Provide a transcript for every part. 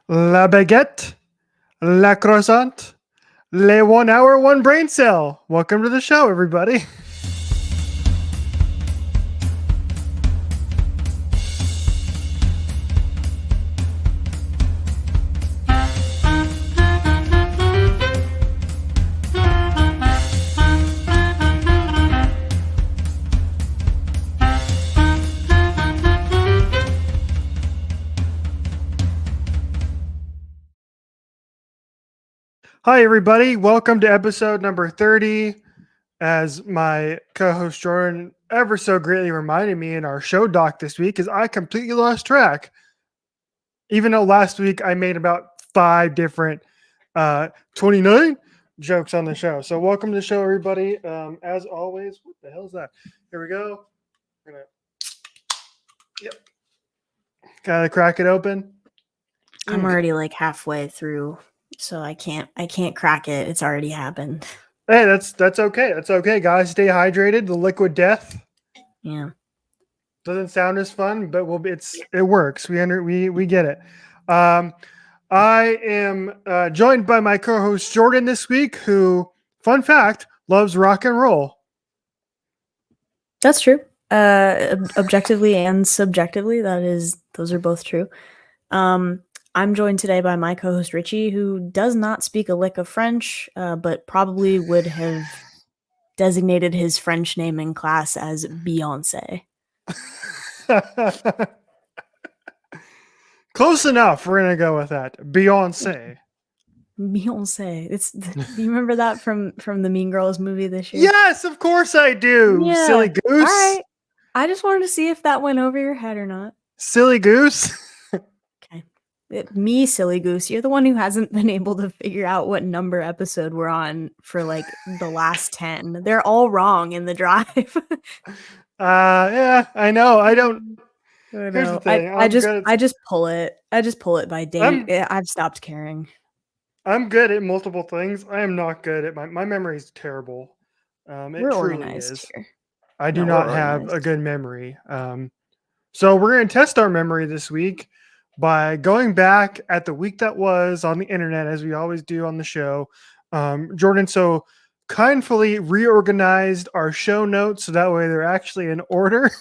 La baguette, la croissant, le 1 hour, one brain cell. Welcome to the show, everybody. Hi, everybody. Welcome to episode number 30. As my co host Jordan ever so greatly reminded me in our show doc this week, is I completely lost track. Even though last week I made about 5 different 29 jokes on the show. So, welcome to the show, everybody. As always, what the hell is that? Here we go. We're gonna, yep. Gotta crack it open. I'm already like halfway through, so I can't crack it. It's already happened. Hey, that's okay. That's okay, guys. Stay hydrated. The liquid death. Yeah. Doesn't sound as fun, but it works. We get it. I am joined by my co-host Jordan this week, who, fun fact, loves rock and roll. That's true. Objectively and subjectively, those are both true. I'm joined today by my co-host Richie, who does not speak a lick of French, but probably would have designated his French name in class as Beyonce. Close enough. We're gonna go with that. Beyonce. Beyonce. Do you remember that from the Mean Girls movie this year? Yes, of course I do. Yeah. Silly goose. All right. I just wanted to see if that went over your head or not. Silly goose. Okay. Me, silly goose. You're the one who hasn't been able to figure out what number episode we're on for like the last 10. They're all wrong in the drive. Yeah, I know. I don't. Here's the thing. I just pull it. I just pull it by date. I've stopped caring. I'm good at multiple things. I am not good at my memory is terrible. We're organized is. Here. I do not have a good memory. So we're going to test our memory this week by going back at the week that was on the internet, as we always do on the show. Jordan so kindly reorganized our show notes so that way they're actually in order.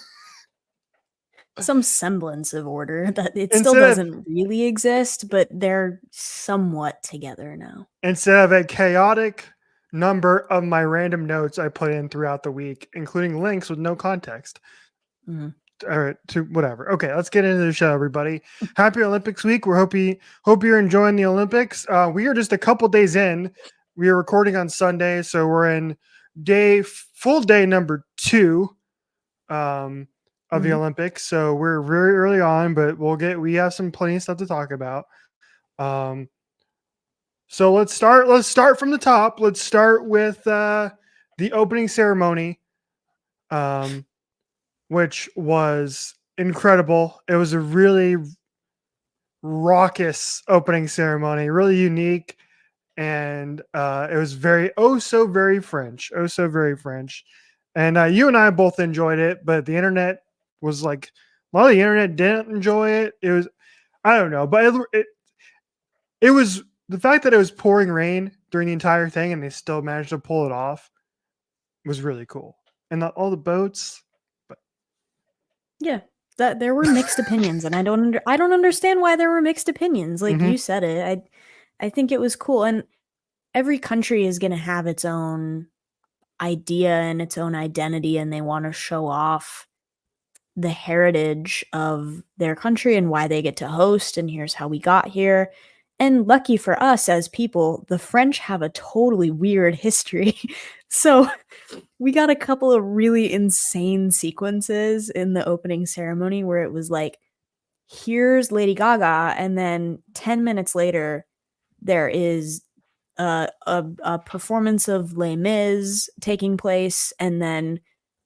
Some semblance of order. That it still doesn't really exist, but they're somewhat together now. Instead of a chaotic number of my random notes I put in throughout the week, including links with no context. Mm-hmm. All right, to whatever. Okay, let's get into the show, everybody. Happy Olympics week. Hope you're enjoying the Olympics. We are just a couple days in. We are recording on Sunday, so we're in full day number 2 of the Olympics. So we're very early on, but we have some plenty of stuff to talk about. So let's start from the top. Let's start with the opening ceremony, which was incredible. It was a really raucous opening ceremony, really unique, and it was so very French. And you and I both enjoyed it, but the internet was like, a lot of the internet didn't enjoy it. It was, I don't know, but it was the fact that it was pouring rain during the entire thing and they still managed to pull it off was really cool. And all the boats. But yeah, that there were mixed opinions, and I don't understand why there were mixed opinions. Like you said it, I think it was cool, and every country is going to have its own idea and its own identity, and they want to show off the heritage of their country and why they get to host, and here's how we got here. And lucky for us as people, the French have a totally weird history. So we got a couple of really insane sequences in the opening ceremony where it was like, here's Lady Gaga, and then 10 minutes later, there is a performance of Les Mis taking place, and then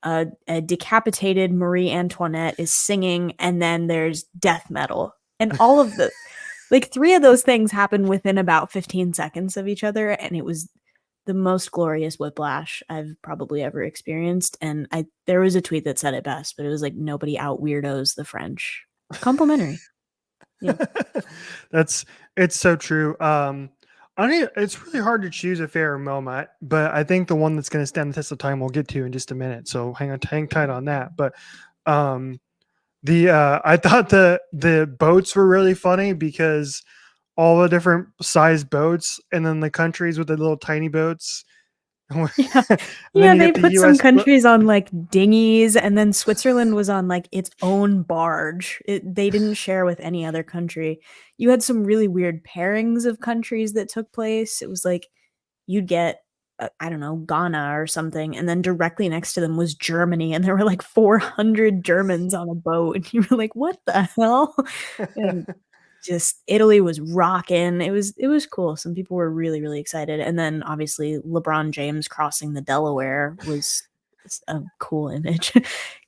a decapitated Marie Antoinette is singing, and then there's death metal. And all of the, like 3 of those things happen within about 15 seconds of each other, and it was the most glorious whiplash I've probably ever experienced. And there was a tweet that said it best, but it was like, nobody out weirdos the French. Complimentary. Yeah. It's so true. It's really hard to choose a favorite moment, but I think the one that's going to stand the test of time we'll get to in just a minute. So hang tight on that. But um, I thought the boats were really funny because all the different size boats, and then the countries with the little tiny boats. Yeah. And then Yeah, you they get the put some U.S. countries on like dinghies, and then Switzerland was on like its own barge. They didn't share with any other country. You had some really weird pairings of countries that took place. It was like you'd get, I don't know, Ghana or something, and then directly next to them was Germany, and there were like 400 Germans on a boat, and you were like, "What the hell?" And just Italy was rocking. It was cool. Some people were really, really excited. And then obviously LeBron James crossing the Delaware was a cool image.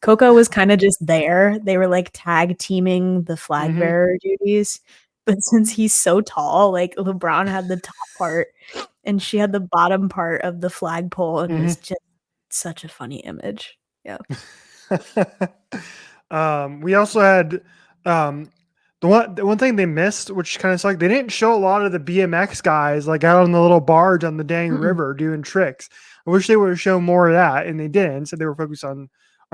Coco was kind of just there. They were like tag teaming the flag Mhm. bearer duties. But since he's so tall, like LeBron had the top part and she had the bottom part of the flagpole, and it was Mhm. just such a funny image. Yeah. We also had um, the one thing they missed, which kind of sucked. They didn't show a lot of the BMX guys like out on the little barge on the dang Mm-mm. river doing tricks. I wish they would have shown more of that, and they didn't. So they were focused on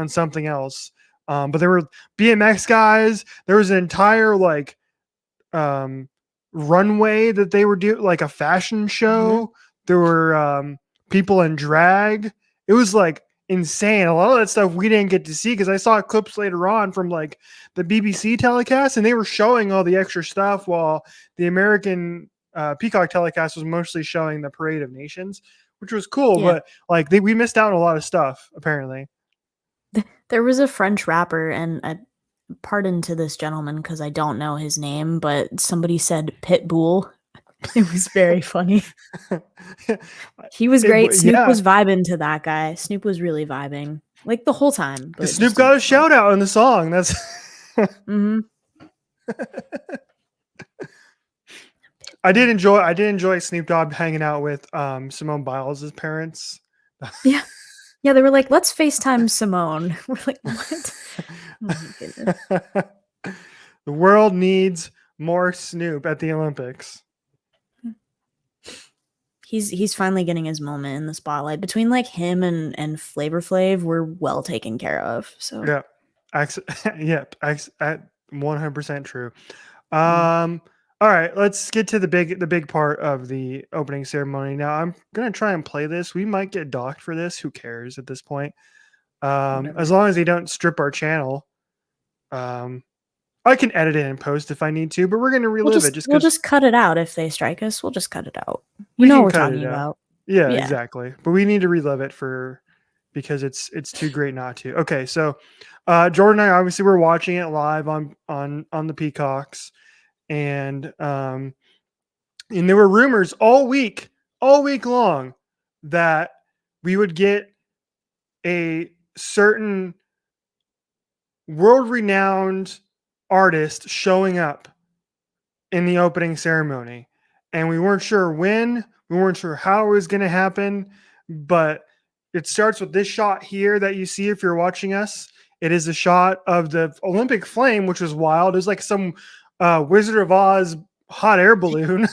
something else. But there were BMX guys. There was an entire like um, runway that they were doing, like a fashion Mhm. show. There were people in drag. It was like insane. A lot of that stuff we didn't get to see because I saw clips later on from like the BBC telecast, and they were showing all the extra stuff while the American Peacock telecast was mostly showing the Parade of Nations, which was cool. Yeah. But like we missed out on a lot of stuff apparently. There was a French rapper, and pardon to this gentleman because I don't know his name, but somebody said Pitbull. It was very funny. He was great. Snoop Yeah, was vibing to that guy. Snoop was really vibing, like the whole time, but Snoop just in got a this moment. shout out in the song. That's Mhm. I did enjoy Snoop Dogg hanging out with Simone Biles' parents. Yeah. Yeah, they were like, "Let's FaceTime Simone." We're like, "What?" Oh my goodness. The world needs more Snoop at the Olympics. He's finally getting his moment in the spotlight. Between like him and Flavor Flav, we're well taken care of. So, Yeah. Yep. 100% true. mm, All right, let's get to the big part of the opening ceremony. Now, I'm gonna try and play this. We might get docked for this. Who cares at this point? As whatever. long as they don't strip our channel. Um, I can edit it and post if I need to, but we're gonna We'll relive it just just we'll because just cut it out if they strike us. We'll just cut it out. You we know what can we're cut talking it out. about. Yeah, Yeah. exactly. But we need to relive it because it's too great not to. Okay, so Jordan and I obviously were watching it live on the Peacocks, and there were rumors all week long, that we would get a certain world renowned artist showing up in the opening ceremony. And we weren't sure when, we weren't sure how it was going to happen, but it starts with this shot here that you see if you're watching us. It is a shot of the Olympic flame, which was wild. It was like some Wizard of Oz hot air balloon.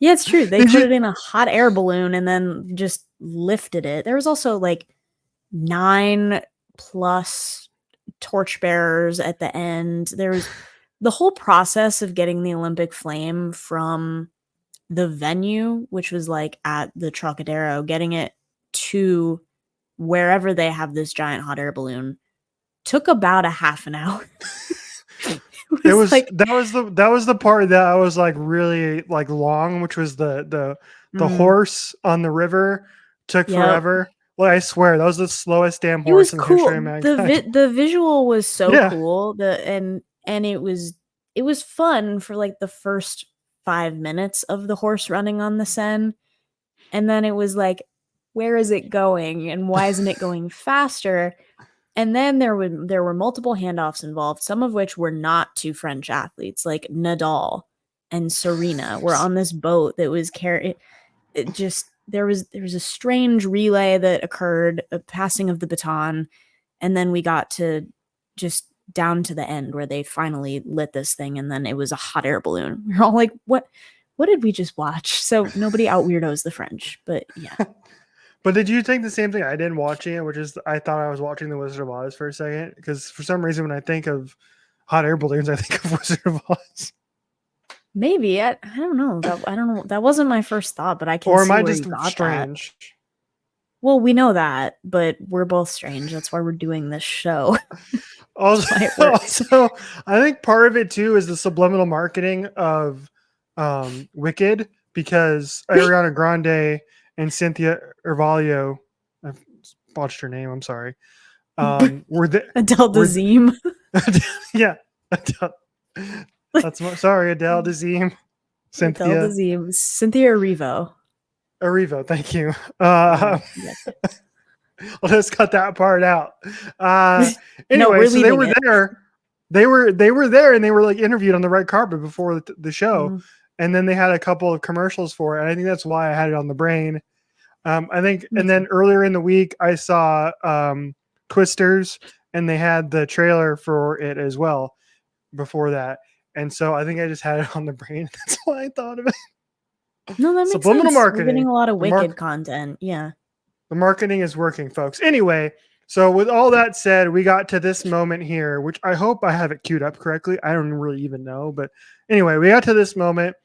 Yeah, it's true. They They put just it in a hot air balloon and then just lifted it. There was also like 9 plus torchbearers at the end. There was the whole process of getting the Olympic flame from the venue, which was like at the Trocadero, getting it to wherever they have this giant hot air balloon took about a half an hour. It it was was like, that was the part that I was like really like long, which was the mm, horse on the river took yep. forever. Well, I swear that was the slowest damn It was horse in the history of cool. mankind. The visual was so Yeah. cool. And it was fun for like the first 5 minutes of the horse running on the Seine. And then it was like, where is it going and why isn't it going faster? And then there were multiple handoffs involved, some of which were not to French athletes, like Nadal and Serena were on this boat that was carrying it. Just there was a strange relay that occurred, a passing of the baton, and then we got to just down to the end where they finally lit this thing, and then it was a hot air balloon. We're all like, what did we just watch? So nobody out weirdos the French, but yeah. But did you think the same thing I did watching it, which is I thought I was watching The Wizard of Oz for a second? Because for some reason, when I think of hot air balloons, I think of Wizard of Oz. Maybe. I don't know. I don't know. That wasn't my first thought, but I can Or am see I where just you got strange? that. Well, we know that, but we're both strange. That's why we're doing this show. Also, I think part of it too is the subliminal marketing of Wicked, because Ariana Grande and Cynthia Ervalio, I've botched her name, I'm sorry, were Adele Dazeem. Yeah, Adele. Sorry, Adele Dazeem. Adele Dazeem. Cynthia Erivo. Erivo, thank you. I'll just cut that part out. Anyway, so they were there. They were there, and they were like interviewed on the red carpet before the show, and then they had a couple of commercials for it. And I think that's why I had it on the brain. I think, and then earlier in the week I saw Twisters, and they had the trailer for it as well before that. And so I think I just had it on the brain. That's why I thought of it. No, that makes subliminal sense. marketing. We're getting a lot of Wicked content. Yeah. The marketing is working, folks. Anyway, so with all that said, we got to this moment here, which I hope I have it queued up correctly. I don't really even know. But anyway, we got to this moment.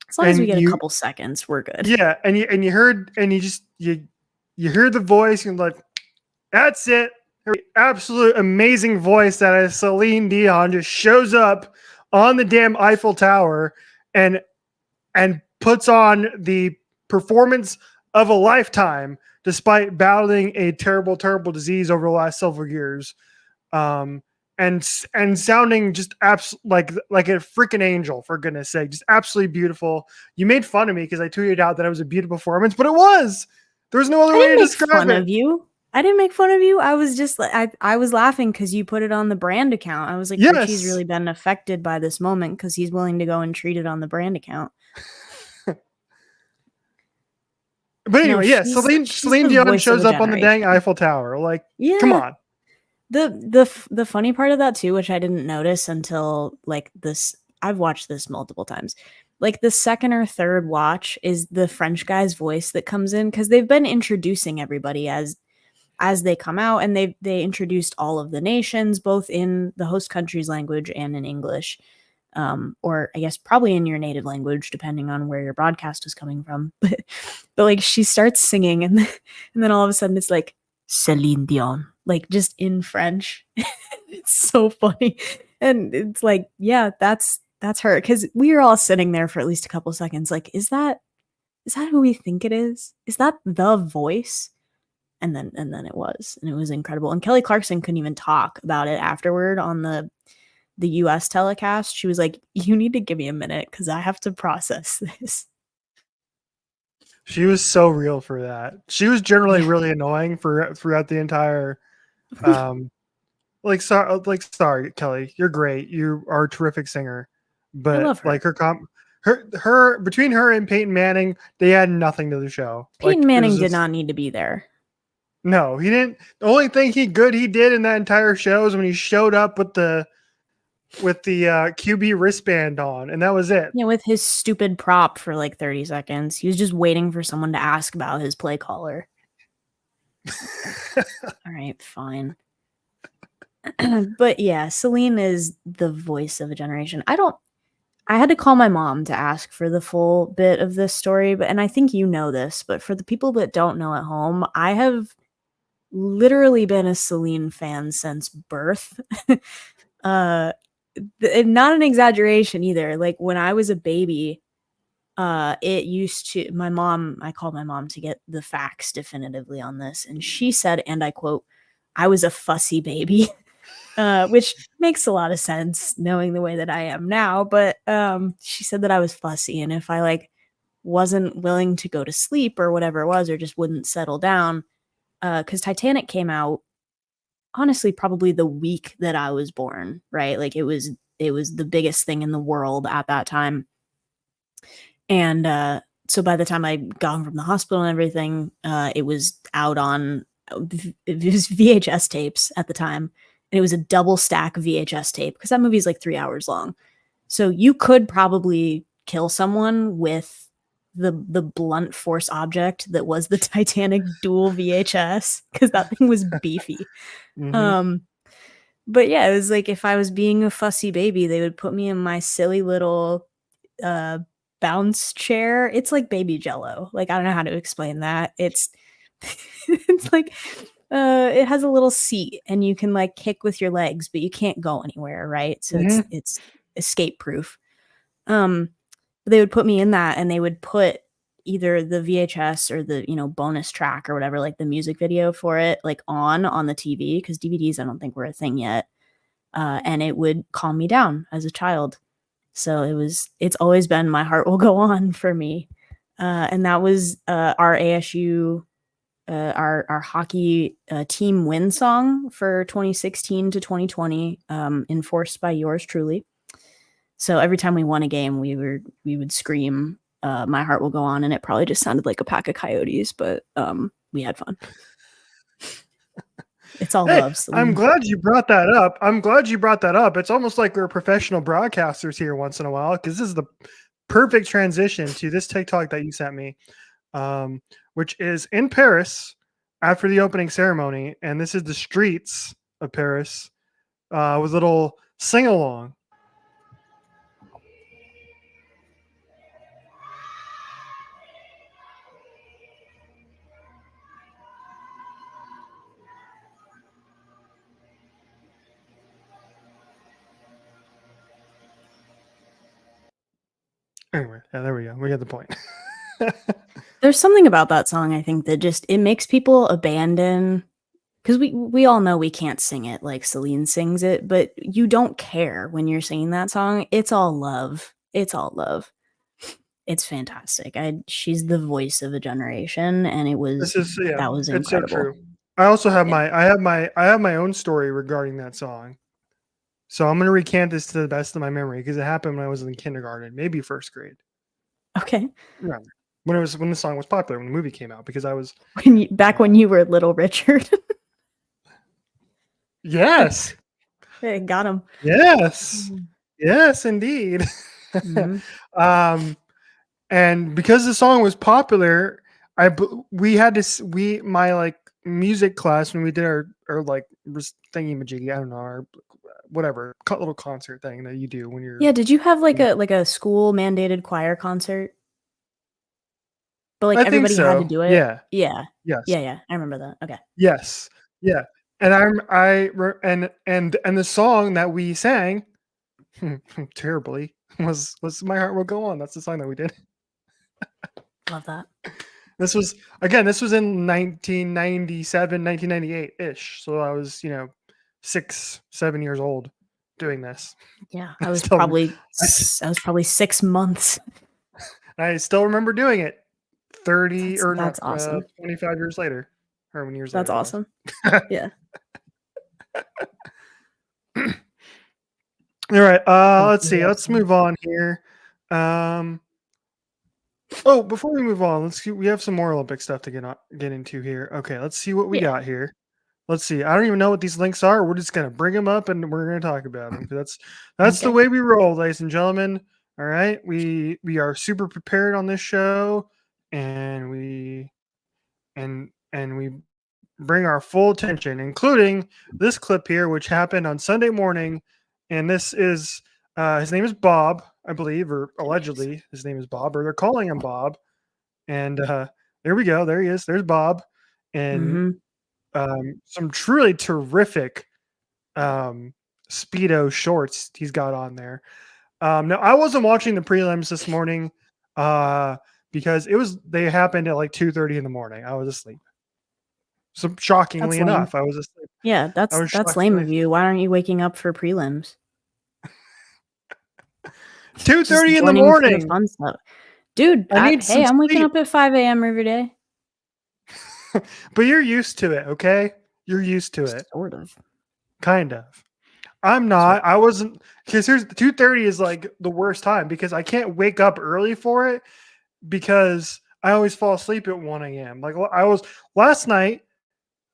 As long as we get a couple seconds, we're good. Yeah. And you heard, and you heard the voice, and like, that's it. Absolute amazing voice that is Céline Dion just shows up on the damn Eiffel Tower and puts on the performance of a lifetime, despite battling a terrible, terrible disease over the last several years, and sounding just like a freaking angel, for goodness sake, just absolutely beautiful. You made fun of me because I tweeted out that it was a beautiful performance, but it was. There was no other way to describe it. I didn't make fun of you. I was just like, I was laughing because you put it on the brand account. I was like, yes. Richie's really been affected by this moment because he's willing to go and treat it on the brand account. But anyway, Céline Dion shows up on the dang Eiffel Tower. Like, come on. The funny part of that too, which I didn't notice until like this, I've watched this multiple times. Like the second or third watch is the French guy's voice that comes in, because they've been introducing everybody as they come out, and they introduced all of the nations, both in the host country's language and in English. Or I guess probably in your native language, depending on where your broadcast is coming from. But like she starts singing, and then all of a sudden it's like Céline Dion, like just in French. It's so funny, and it's like, yeah, that's her, because we were all sitting there for at least a couple seconds, like, is that who we think it is? Is that the voice? And then it was, and it was incredible. And Kelly Clarkson couldn't even talk about it afterward on the US telecast. She was like, you need to give me a minute because I have to process this. She was so real for that. She was generally really annoying throughout the entire sorry, Kelly, you're great. You are a terrific singer. But I love her. Like her between her and Peyton Manning, they had nothing to the show. Peyton Manning did not need to be there. No, he didn't. The only thing he did in that entire show is when he showed up with the QB wristband on, and that was it. Yeah, with his stupid prop for like 30 seconds. He was just waiting for someone to ask about his play caller. All right, fine. But yeah, Céline is the voice of a generation. I had to call my mom to ask for the full bit of this story, and I think you know this, but for the people that don't know at home, I have literally been a Céline fan since birth. Not an exaggeration either. Like when I was a baby, it used to, I called my mom to get the facts definitively on this, and she said, and I quote, I was a fussy baby, which makes a lot of sense knowing the way that I am now. But she said that I was fussy, and if I like wasn't willing to go to sleep or whatever it was, or just wouldn't settle down, because Titanic came out honestly probably the week that I was born, right? Like it was the biggest thing in the world at that time. And so by the time I got home from the hospital and everything, it was out on, it was VHS tapes at the time. and it was a double stack VHS tape because that movie's like 3 hours long. So you could probably kill someone with the blunt force object that was the Titanic dual VHS because that thing was beefy. But yeah, it was like if I was being a fussy baby, they would put me in my silly little bounce chair. It's like baby Jello. Like I don't know how to explain that. It's it's like it has a little seat and you can like kick with your legs, but you can't go anywhere, right? So it's escape proof. They would put me in that and they would put either the VHS or the, bonus track or whatever, like the music video for it, like on the TV, because DVDs I don't think were a thing yet. And it would calm me down as a child. So it's always been My Heart Will Go On for me. And that was our ASU, our hockey team win song for 2016 to 2020, enforced by yours truly. So every time we won a game, we would scream, My Heart Will Go On, and it probably just sounded like a pack of coyotes, but we had fun. It's all love. Celine. I'm glad you brought that up. It's almost like we're professional broadcasters here once in a while, because this is the perfect transition to this TikTok that you sent me, which is in Paris after the opening ceremony. And this is the streets of Paris with a little sing-along. Anyway, yeah, there we go. We get the point. There's something about that song, I think, that just it makes people abandon, because we all know we can't sing it like Celine sings it, but you don't care when you're singing that song. It's all love. It's all love. It's fantastic. She's the voice of a generation, and that was incredible. It's so true. I also have I have my own story regarding that song. So I'm going to recant this to the best of my memory because it happened when I was in kindergarten, maybe first grade. Okay. Yeah. When the song was popular, when the movie came out, because I was back when you were Little Richard. Yes. Hey, got him. Yes. Yes, indeed. Mm-hmm. And because the song was popular, my like music class, when we did our like thingy-majiggy, I don't know, our whatever little concert thing that you do when you're. Yeah, did you have like a school mandated choir concert? But like everybody had to do it. Yeah. Yeah. Yes. Yeah. I remember that. Okay. Yes. Yeah. And and the song that we sang terribly was My Heart Will Go On. That's the song that we did. Love that. This was in 1997, 1998 ish. So I was, 6-7 years old doing this. Yeah. I was probably 6 months. I still remember doing it 30 that's awesome. 25 years later. Or when years that's later. Awesome. Yeah. All right. Let's see. Let's move on here. Before we move on, we have some more Olympic stuff to get into here. Okay, let's see what we got here. Let's see. I don't even know what these links are. We're just gonna bring them up and we're gonna talk about them. That's okay. The way we roll, ladies and gentlemen. All right. We are super prepared on this show, and we bring our full attention, including this clip here, which happened on Sunday morning. And this is his name is Bob, I believe, or allegedly his name is Bob, or they're calling him Bob. And there we go. There he is. There's Bob. And some truly terrific Speedo shorts he's got on there. Now, I wasn't watching the prelims this morning because they happened at like 2:30 in the morning. I was asleep. So shockingly enough, I was asleep. Yeah, that's lame of you. Why aren't you waking up for prelims? 2:30 in the morning. For the fun stuff. Dude, I'm waking up at 5 a.m. every day. But you're used to it, okay? You're used to it. Sort of. Kind of. I'm not. I wasn't, because here's 2:30 is like the worst time because I can't wake up early for it because I always fall asleep at 1 a.m. Like last night,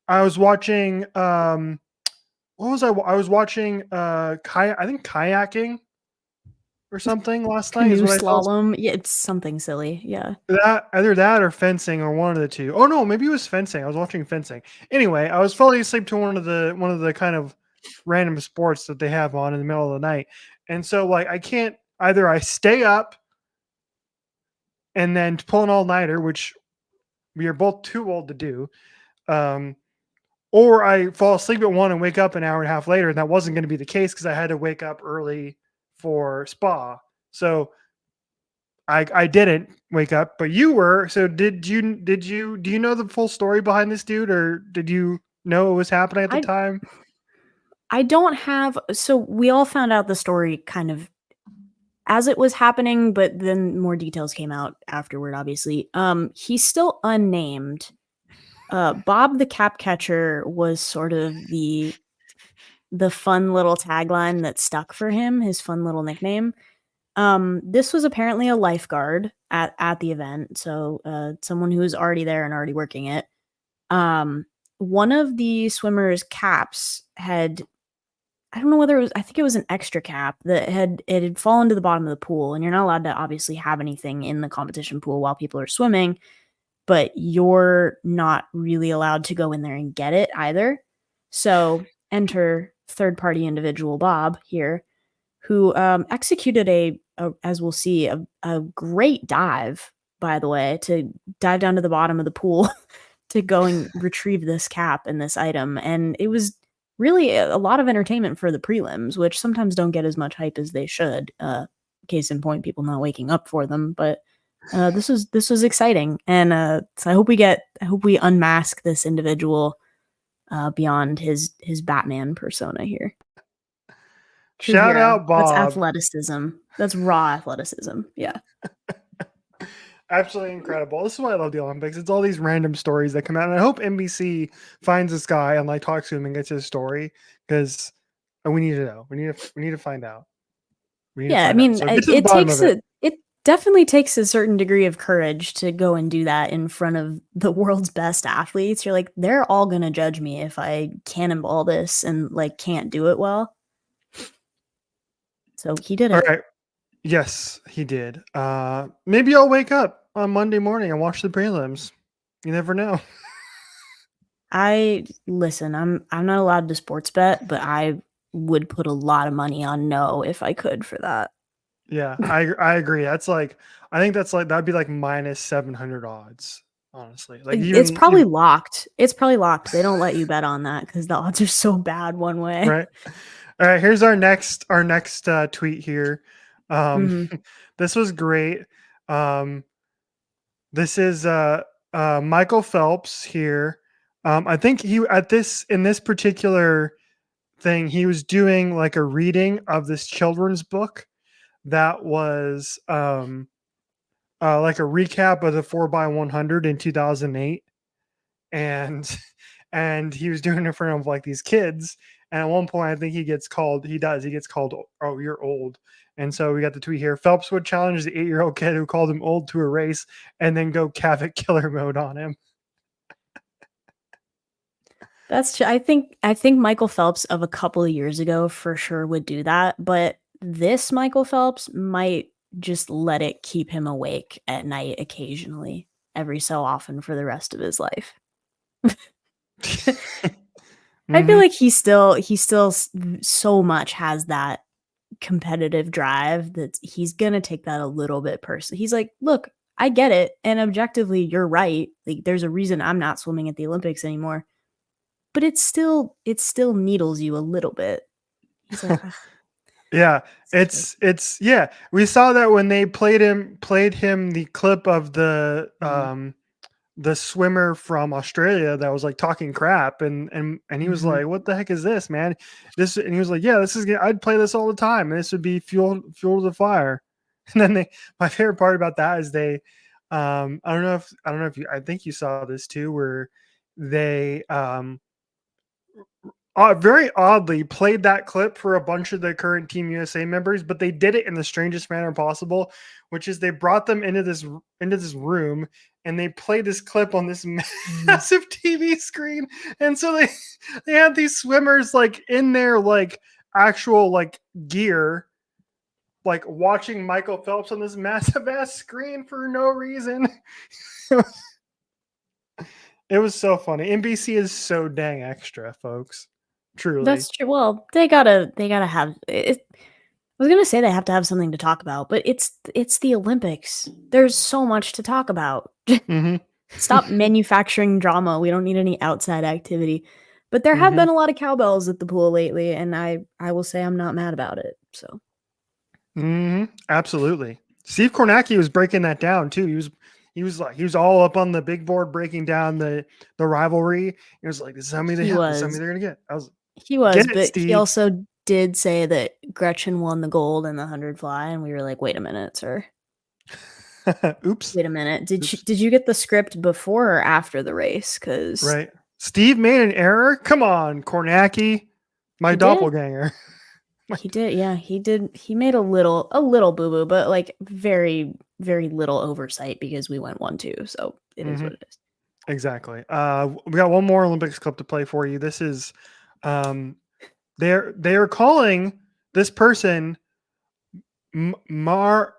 I was watching what was I was watching I think kayaking or something last night is Canoe what I felt. slalom. Yeah, it's something silly. Yeah. That either that or fencing or one of the two. Oh no, maybe it was fencing. I was watching fencing. Anyway, I was falling asleep to one of the kind of random sports that they have on in the middle of the night. And so like I can't either I stay up and then pull an all-nighter, which we are both too old to do. Um, or I fall asleep at one and wake up an hour and a half later, and that wasn't going to be the case because I had to wake up early for spa. So I didn't wake up, but you were. So do you know the full story behind this dude, or did you know what was happening at the I time? I don't have so we all found out the story kind of as it was happening, but then more details came out afterward, obviously. He's still unnamed. Bob the Cap Catcher was sort of the fun little tagline that stuck for him, his fun little nickname. This was apparently a lifeguard at the event, so someone who was already there and already working it. One of the swimmers' caps had I don't know whether it was I think it was an extra cap that had fallen to the bottom of the pool, and you're not allowed to obviously have anything in the competition pool while people are swimming, but you're not really allowed to go in there and get it either. So enter third party individual Bob here, who executed as we'll see, a great dive, by the way, to dive down to the bottom of the pool to go and retrieve this cap and this item. And it was really a lot of entertainment for the prelims, which sometimes don't get as much hype as they should. Case in point, people not waking up for them. But this was exciting, and so I hope we unmask this individual beyond his Batman persona here. True Shout hero. out That's Bob. athleticism. That's raw athleticism. Yeah. Absolutely incredible. This is why I love the Olympics. It's all these random stories that come out. And I hope NBC finds this guy and like talks to him and gets his story because we need to know. We need to find out. We need to Yeah, I find out. mean, So get to the bottom of it. it definitely takes a certain degree of courage to go and do that in front of the world's best athletes. You're like, they're all gonna judge me if I cannonball this and like can't do it well. So he did All it. right. Yes, he did. Maybe I'll wake up on Monday morning and watch the prelims. You never know. I listen, I'm not allowed to sports bet, but I would put a lot of money on no if I could for that. Yeah, I agree. That's like I think that's like that'd be like minus 700 odds, honestly. Like It's probably even locked. It's probably locked. They don't let you bet on that because the odds are so bad one way. right. All right, here's our next tweet here. Mhm. This was great. This is Michael Phelps here. I think he at this in this particular thing he was doing like a reading of this children's book that was like a recap of the 4x100 in 2008, and and he was doing it in front of like these kids. And at one point, I think he gets called. He gets called. Oh, you're old. And so we got the tweet here. Phelps would challenge the 8-year-old kid who called him old to a race, and then go Cavett killer mode on him. That's true. I think Michael Phelps of a couple of years ago for sure would do that, but this Michael Phelps might just let it keep him awake at night occasionally, every so often for the rest of his life. I feel Mhm. like he still so much has that competitive drive that he's gonna take that a little bit personally. He's like, look, I get it, and objectively, you're right. Like, there's a reason I'm not swimming at the Olympics anymore, but it still needles you a little bit. He's like, "Ugh, Yeah, silly." it's yeah. We saw that when they played him the clip of Mhm, the swimmer from Australia that was like talking crap, and he was mhm. like, "What the heck is this, man?" This and he was like, "Yeah, this is I'd play this all the time, and this would be fuel to the fire." And then my favorite part about that is I don't know if you I think you saw this too, where they very oddly played that clip for a bunch of the current Team USA members, but they did it in the strangest manner possible, which is they brought them into this room and they played this clip on this massive TV screen. And so they had these swimmers like in their like actual like gear, like watching Michael Phelps on this massive ass screen for no reason. It was so funny. NBC is so dang extra, folks. Truly. That's true. Well, they gotta have it. I was gonna say they have to have something to talk about, but it's the Olympics. There's so much to talk about. Stop manufacturing drama. We don't need any outside activity. But there have been a lot of cowbells at the pool lately, and I will say I'm not mad about it. So. Absolutely. Steve Kornacki was breaking that down too. He was all up on the big board breaking down the rivalry. He was like, "This is how many they have. This is how many they're gonna get." He was, "Get it, but Steve." he also did say that Gretchen won the gold in the 100 fly, and we were like, "Wait a minute, sir." Oops. Wait a minute. Did you get the script before or after the race? Because Right. Steve made an error. Come on, Kornacki, my doppelganger. He did, yeah. He did. He made a little boo boo, but like very, very little oversight because we went 1-2. So it is what it is. Exactly. We got one more Olympics clip to play for you. This is, they are calling this person Marshawn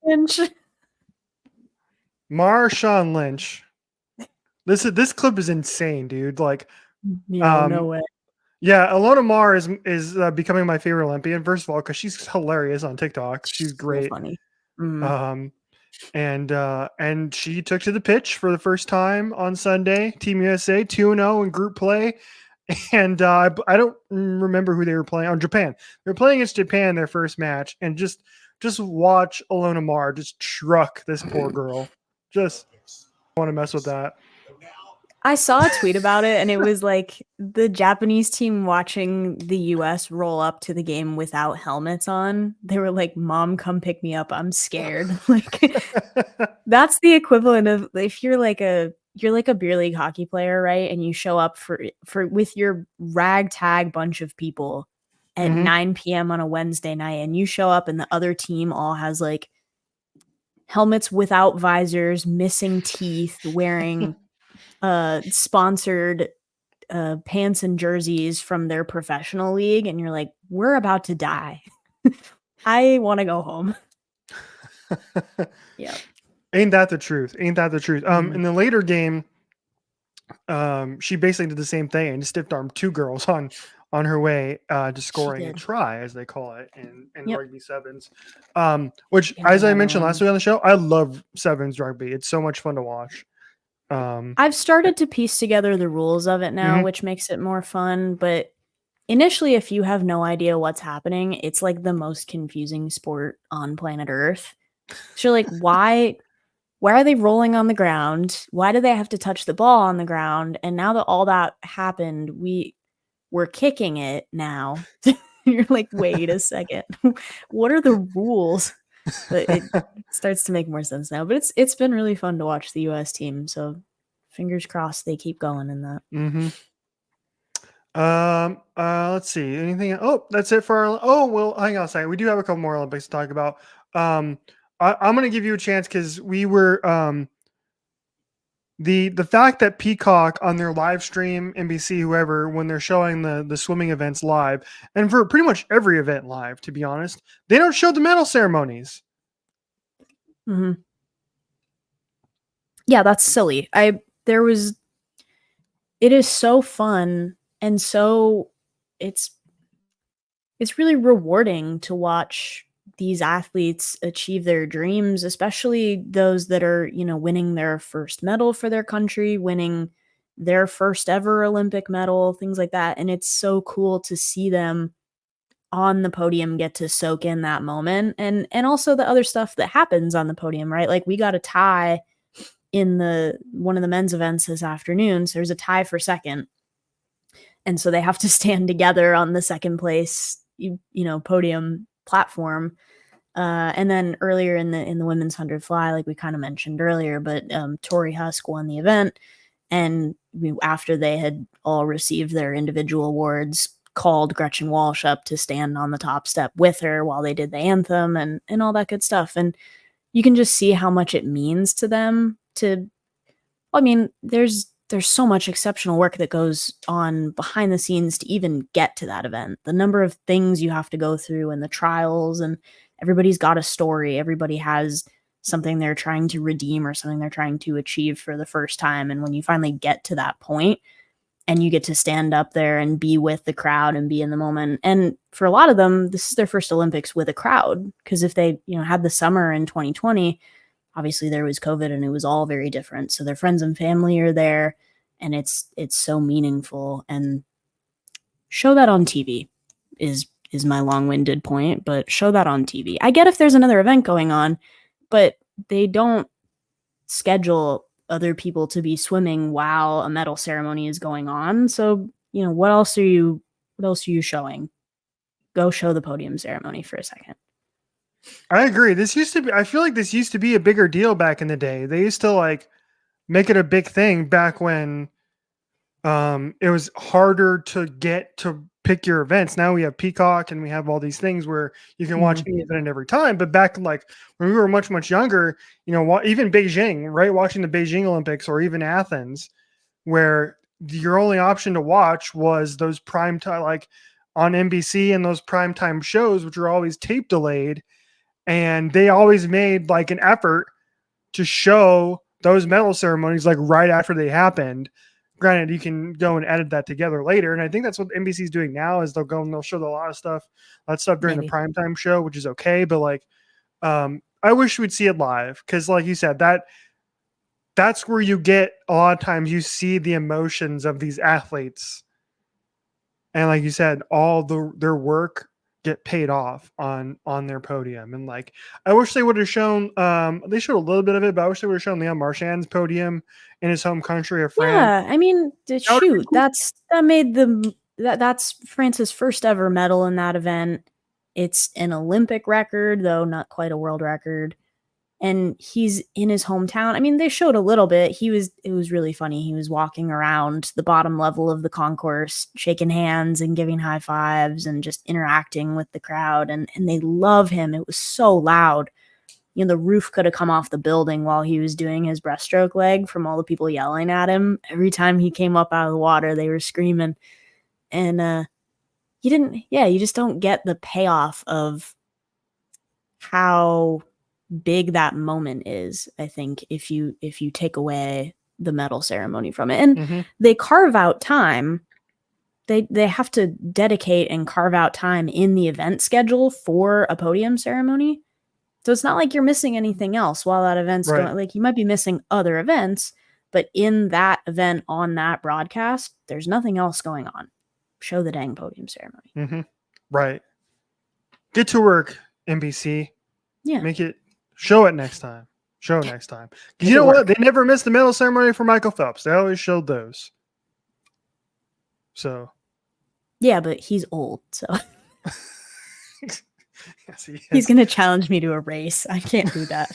Lynch. Marshawn Lynch. This clip is insane, dude. Like, no way. Yeah, Ilona Maher is becoming my favorite Olympian. First of all, because she's hilarious on TikTok. She's great. So funny. And she took to the pitch for the first time on Sunday. Team USA 2-0 in group play. And I don't remember who they were playing on. Japan. They're playing against Japan their first match, and just watch Ilona Maher just truck this poor girl. Just want to mess with that. I saw a tweet about it, and it was like the Japanese team watching the US roll up to the game without helmets on. They were like, "Mom, come pick me up. I'm scared." Like that's the equivalent of if you're like a beer league hockey player, right? And you show up for with your ragtag bunch of people at 9 p.m. on a Wednesday night, and you show up and the other team all has like helmets without visors, missing teeth, wearing sponsored pants and jerseys from their professional league, and you're like, we're about to die. I want to go home. Yeah. Ain't that the truth? In the later game, she basically did the same thing and stiff armed two girls on her way to scoring a try, as they call it in rugby sevens. Which, as I mentioned last week on the show, I love sevens rugby. It's so much fun to watch. I've started to piece together the rules of it now, which makes it more fun. But initially, if you have no idea what's happening, it's like the most confusing sport on planet Earth. So you're like, why are they rolling on the ground? Why do they have to touch the ball on the ground? And now that all that happened, we're kicking it now. You're like, wait a second. What are the rules? But it starts to make more sense now. But it's been really fun to watch the US team. So fingers crossed they keep going in that. Let's see. Anything? Oh, that's it for our. Oh, well, hang on a second. We do have a couple more Olympics to talk about. I'm going to give you a chance because we were the fact that Peacock on their live stream, NBC, whoever, when they're showing the swimming events live, and for pretty much every event live, to be honest, they don't show the medal ceremonies. Yeah, that's silly. It is so fun, and so it's really rewarding to watch these athletes achieve their dreams, especially those that are, winning their first medal for their country, winning their first ever Olympic medal, things like that. And it's so cool to see them on the podium get to soak in that moment. And also the other stuff that happens on the podium, right? Like we got a tie in one of the men's events this afternoon. So there's a tie for second. And so they have to stand together on the second place, podium platform. And then earlier in the women's 100 fly, like we kind of mentioned earlier, but Tori Husk won the event. And after they had all received their individual awards, called Gretchen Walsh up to stand on the top step with her while they did the anthem and all that good stuff. And you can just see how much it means to them to, I mean, there's so much exceptional work that goes on behind the scenes to even get to that event. The number of things you have to go through and the trials, and everybody's got a story. Everybody has something they're trying to redeem or something they're trying to achieve for the first time. And when you finally get to that point and you get to stand up there and be with the crowd and be in the moment. And for a lot of them, this is their first Olympics with a crowd, because if they, had the summer in 2020, obviously there was COVID and it was all very different. So their friends and family are there, and it's so meaningful. And show that on TV is my long-winded point, but show that on TV. I get if there's another event going on, but they don't schedule other people to be swimming while a medal ceremony is going on. So, what else are you showing? Go show the podium ceremony for a second. I agree. I feel like this used to be a bigger deal back in the day. They used to like make it a big thing back when it was harder to get to pick your events. Now we have Peacock and we have all these things where you can watch any event every time. But back like when we were much, much younger, even Beijing, right? Watching the Beijing Olympics or even Athens, where your only option to watch was those prime time, like on NBC and those primetime shows, which are always tape delayed. And they always made like an effort to show those medal ceremonies like right after they happened. Granted, you can go and edit that together later. And I think that's what NBC is doing now is they'll go and they'll show a lot of stuff, during the primetime show, which is okay. But like, I wish we'd see it live. Cause like you said, that's where you get a lot of times you see the emotions of these athletes. And like you said, all their work get paid off on their podium. And like, I wish they would have shown, they showed a little bit of it, but I wish they would have shown Leon Marchand's podium in his home country of France. Yeah, I mean, shoot, cool. That's France's first ever medal in that event. It's an Olympic record, though not quite a world record. And he's in his hometown. I mean, they showed a little bit. It was really funny. He was walking around the bottom level of the concourse, shaking hands and giving high fives and just interacting with the crowd. And they love him. It was so loud. The roof could have come off the building while he was doing his breaststroke leg from all the people yelling at him. Every time he came up out of the water, they were screaming. And you just don't get the payoff of how big that moment is, I think, if you take away the medal ceremony from it. And they carve out time. They have to dedicate and carve out time in the event schedule for a podium ceremony. So it's not like you're missing anything else while that event's going. Like, you might be missing other events, but in that event on that broadcast, there's nothing else going on. Show the dang podium ceremony. Right. Get to work, NBC. Yeah. Show it next time. You know what? They never missed the medal ceremony for Michael Phelps. They always showed those. So. Yeah, but he's old, so. Yes, he's going to challenge me to a race. I can't do that.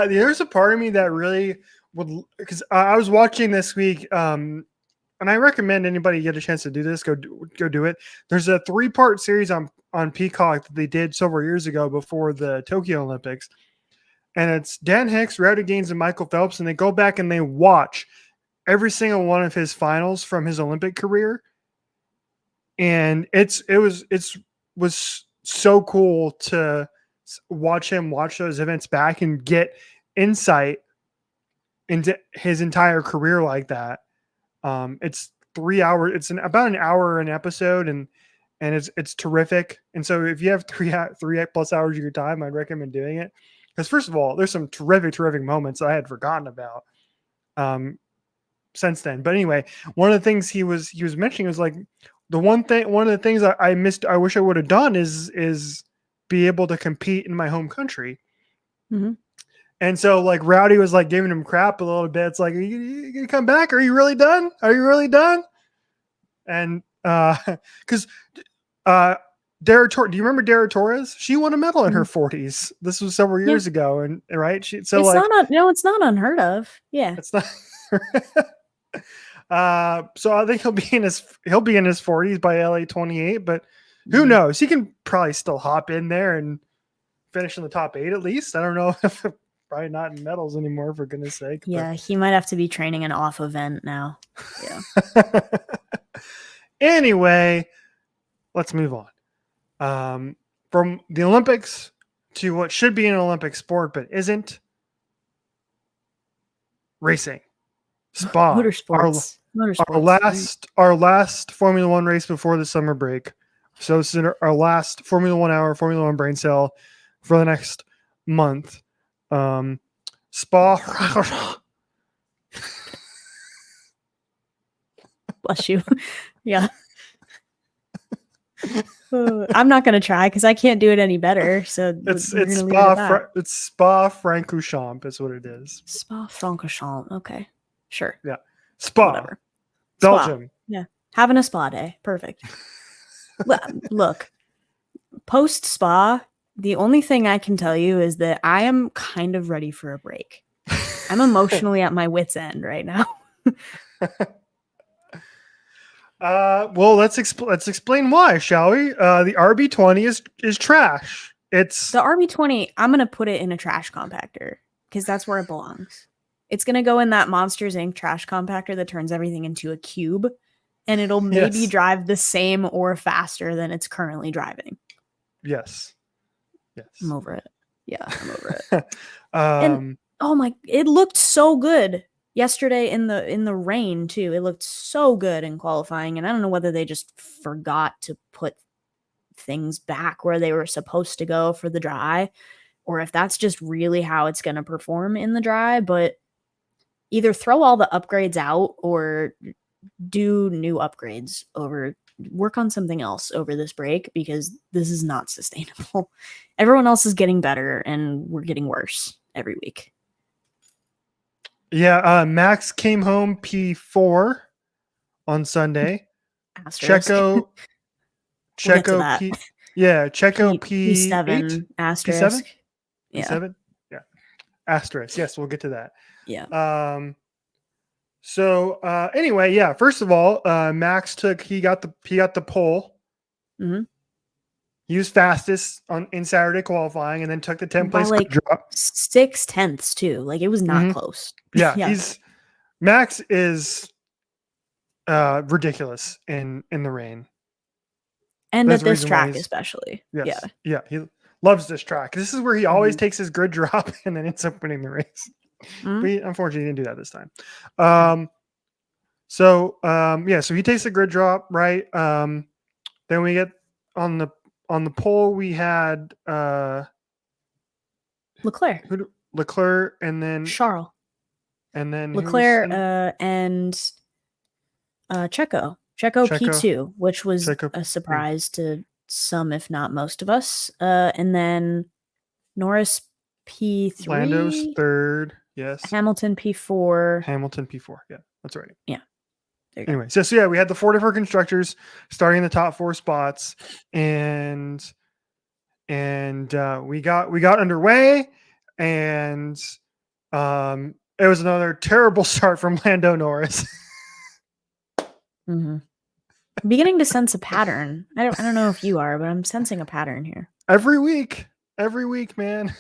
There's a part of me that really would, because I was watching this week, and I recommend anybody get a chance to do this, go do it. There's a 3-part series on Peacock that they did several years ago before the Tokyo Olympics. And it's Dan Hicks, Rowdy Gaines, and Michael Phelps, and they go back and they watch every single one of his finals from his Olympic career. And it was so cool to watch those events back and get insight into his entire career like that. It's 3 hours. It's about an hour an episode, and it's terrific. And so if you have 3+ hours of your time, I'd recommend doing it. Because first of all, there's some terrific moments I had forgotten about since then. But anyway, one of the things he was mentioning was like, one of the things I missed, I wish I would have done is be able to compete in my home country. And so like Rowdy was like giving him crap a little bit. It's like, are you gonna come back? Are you really done? And because Do you remember Dara Torres? She won a medal in her Mhm. 40s. This was several Yeah. years ago, and right, It's not unheard of. Yeah. it's not. So I think he'll be in his 40s by LA 28, but who Mhm. knows? He can probably still hop in there and finish in the top 8 at least. I don't know if probably not in medals anymore, for goodness sake. Yeah, he might have to be training an off event now. Yeah. Anyway, let's move on. From the Olympics to what should be an Olympic sport but isn't, racing. Spa. Motorsports. Our last Formula One race before the summer break. So this is our last Formula One hour, Formula One brain cell for the next month. Spa. Bless you. Yeah. I'm not gonna try because I can't do it any better. So It's we're gonna leave it at that. it's Spa Francorchamps is what it is. Spa-Francorchamps. Okay, sure. Yeah, Spa, Whatever. Belgium. Spa. Yeah, having a spa day. Perfect. Look, post spa, the only thing I can tell you is that I am kind of ready for a break. I'm emotionally at my wit's end right now. Well, let's explain why, shall we? The RB20 is trash. It's The RB20. I'm gonna put it in a trash compactor because that's where it belongs. It's gonna go in that Monsters Inc. trash compactor that turns everything into a cube, and it'll maybe Yes. drive the same or faster than it's currently driving. Yes. I'm over it. Yeah, I'm over it. Um, Oh my, it looked so good yesterday in the rain too. It looked so good in qualifying, and I don't know whether they just forgot to put things back where they were supposed to go for the dry, or if that's just really how it's going to perform in the dry. But either throw all the upgrades out or do new upgrades over, work on something else over this break, because this is not sustainable. Everyone else is getting better and we're getting worse every week. yeah, Max came home P4 on Sunday. Asterisk. Checo We'll get to that. Checo P8, P7 asterisk. P7, Yeah. P7, yeah, asterisk. Yes, we'll get to that. Yeah. So anyway, yeah. First of all, Max got the pole. Mm-hmm. He was fastest in Saturday qualifying, and then took the 10th place like drop. 0.6 too. Like, it was not close. Yeah, Yeah. Max is ridiculous in the rain. And That's at the this reason why track especially. Yes. Yeah. Yeah, he loves this track. This is where he always takes his grid drop and then ends up winning the race. Mhm. But unfortunately, he didn't do that this time. So he takes the grid drop, right? Then we get on the pole, we had Leclerc, and then Charles, and then Leclerc, and Checo P2, which was Checo, a surprise to some, if not most of us. And then Norris P3, Lando's third, yes. Hamilton P4. Yeah, that's right. Yeah. Anyway, so yeah, we had the 4 different constructors starting in the top 4 spots, and we got underway, and it was another terrible start from Lando Norris. Mm-hmm. Beginning to sense a pattern. I don't know if you are, but I'm sensing a pattern here. Every week, man.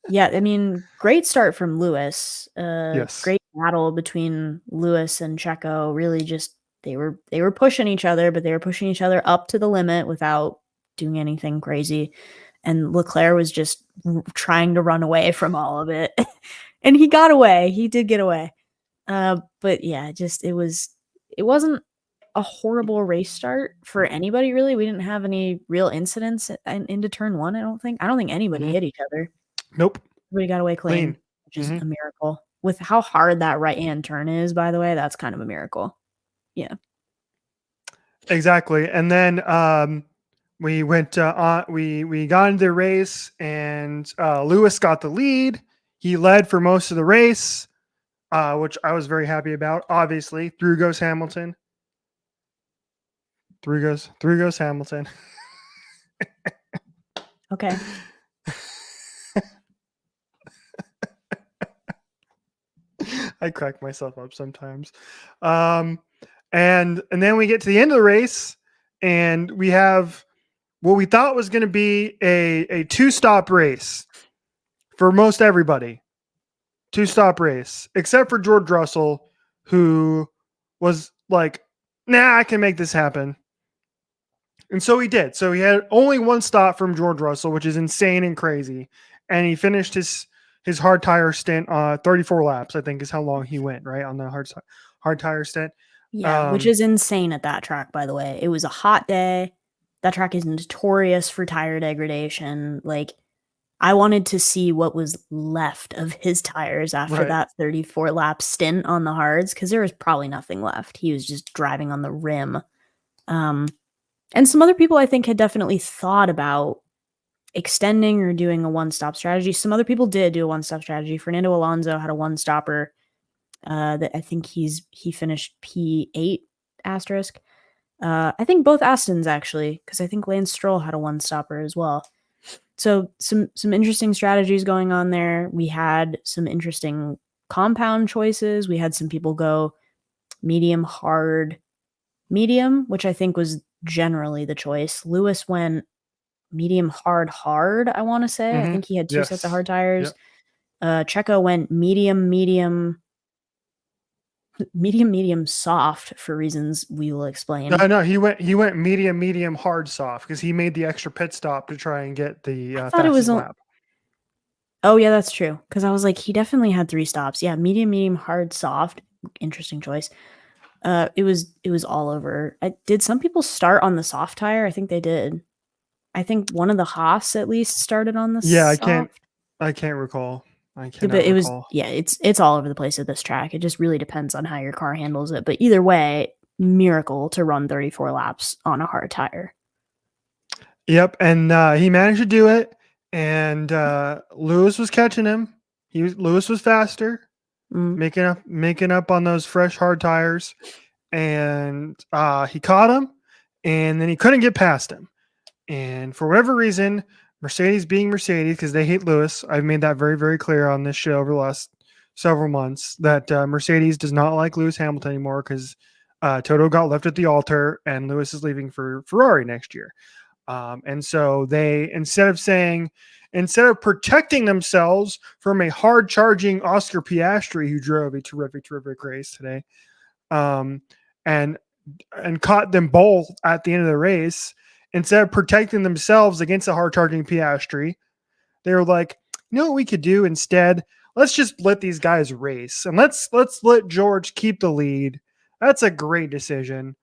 Yeah, I mean, great start from Lewis. Yes. Great battle between Lewis and Checo. Really, just they were pushing each other, but they were pushing each other up to the limit without doing anything crazy. And Leclerc was just trying to run away from all of it, and he got away. He did get away. But yeah, just it wasn't a horrible race start for anybody, really. We didn't have any real incidents into turn 1. I don't think anybody hit each other. Nope. Everybody got away clean. Which is a miracle. With how hard that right-hand turn is, by the way, that's kind of a miracle. Yeah. Exactly. And then we went on. We got into the race, and Lewis got the lead. He led for most of the race, which I was very happy about. Obviously, through goes Hamilton. Through goes Hamilton. Okay. I crack myself up sometimes. And then we get to the end of the race, and we have what we thought was going to be a two-stop race for most everybody. Two-stop race, except for George Russell, who was like, nah, I can make this happen. And so he did. So he had only one stop from George Russell, which is insane and crazy. And he finished his hard tire stint 34 laps, I think is how long he went, right? On the hard tire stint. Yeah, which is insane at that track, by the way. It was a hot day. That track is notorious for tire degradation. Like, I wanted to see what was left of his tires after that 34 lap stint on the hards, because there was probably nothing left. He was just driving on the rim. And some other people, I think, had definitely thought about extending or doing a one-stop strategy. Some other people did do a one-stop strategy. Fernando Alonso had a one-stopper that I think he finished P8 asterisk. I think both Astons, actually, because I think Lance Stroll had a one-stopper as well. So some interesting strategies going on there. We had some interesting compound choices. We had some people go medium, hard, medium, which I think was generally the choice. Lewis went medium, hard, I want to say. I think he had two sets of hard tires. Yep. Checo went medium, soft for reasons we will explain. No, he went medium, hard, soft because he made the extra pit stop to try and get the fastest lap. Oh yeah, that's true. Because I was like, he definitely had 3 stops. Yeah, medium, hard, soft. Interesting choice. It was all over. Did some people start on the soft tire? I think they did. I think one of the Haas at least started on the soft. I can't recall. But it was, it's all over the place at this track. It just really depends on how your car handles it. But either way, miracle to run 34 laps on a hard tire. Yep, and he managed to do it. And Lewis was catching him. Lewis was faster, making up on those fresh hard tires, and he caught him, and then he couldn't get past him. And for whatever reason, Mercedes being Mercedes, because they hate Lewis, I've made that very, very clear on this show over the last several months that Mercedes does not like Lewis Hamilton anymore because Toto got left at the altar and Lewis is leaving for Ferrari next year. And so they, instead of protecting themselves from a hard charging Oscar Piastri who drove a terrific race today, and caught them both at the end of the race, instead of protecting themselves against a hard charging Piastri, they were like, you know what we could do instead? Let's just let these guys race and let's let George keep the lead. That's a great decision.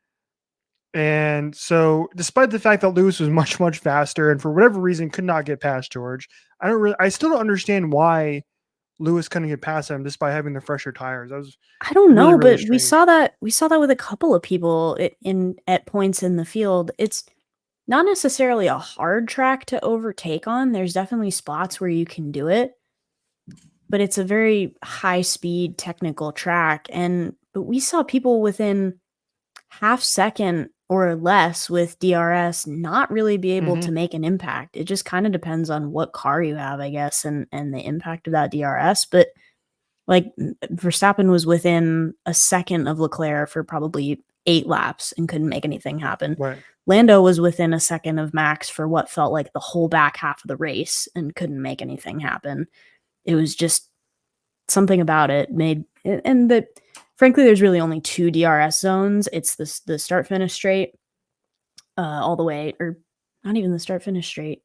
And so, despite the fact that Lewis was much, much faster and for whatever reason could not get past George, I still don't understand why Lewis couldn't get past him just by having the fresher tires. I don't know, really, but strange. we saw that with a couple of people at points in the field. It's not necessarily a hard track to overtake on. There's definitely spots where you can do it, but it's a very high speed technical track. But we saw people within half second or less with DRS not really be able to make an impact. It just kind of depends on what car you have, I guess, and the impact of that DRS. But like Verstappen was within a second of Leclerc for probably 8 laps and couldn't make anything happen. Right. Lando was within a second of Max for what felt like the whole back half of the race and couldn't make anything happen. It was just something about it made, and that frankly, there's really only 2 DRS zones. It's the start-finish straight, all the way, or not even the start-finish straight.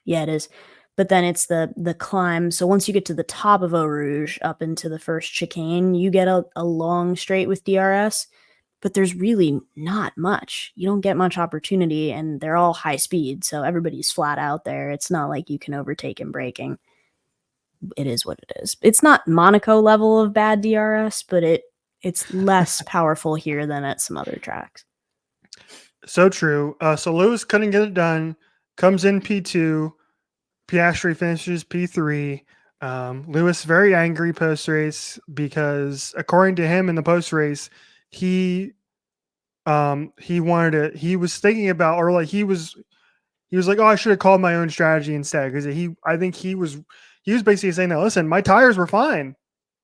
Yeah, it is. But then it's the climb. So once you get to the top of Eau Rouge up into the first chicane, you get a long straight with DRS. But there's really not much. You don't get much opportunity, and they're all high speed, so everybody's flat out there. It's not like you can overtake in braking. It is what it is. It's not Monaco level of bad DRS, but it's less powerful here than at some other tracks. So true. So Lewis couldn't get it done. Comes in P2. Piastri finishes P3. Lewis very angry post-race because according to him in the post-race, he was thinking about, or like he was He was like, "Oh, I should have called my own strategy instead," because I think he was basically saying that. Listen, my tires were fine.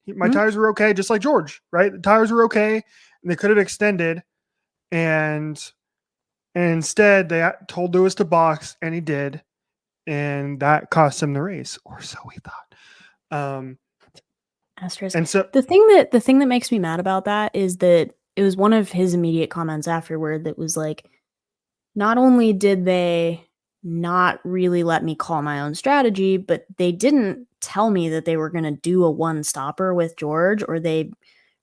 My tires were okay, just like George, right? The tires were okay, and they could have extended, and instead they told Lewis to box, and he did, and that cost him the race, or so we thought. Asterisk. And so The thing that makes me mad about that is that it was one of his immediate comments afterward that was like, not only did they not really let me call my own strategy, but they didn't tell me that they were going to do a one stopper with George, or they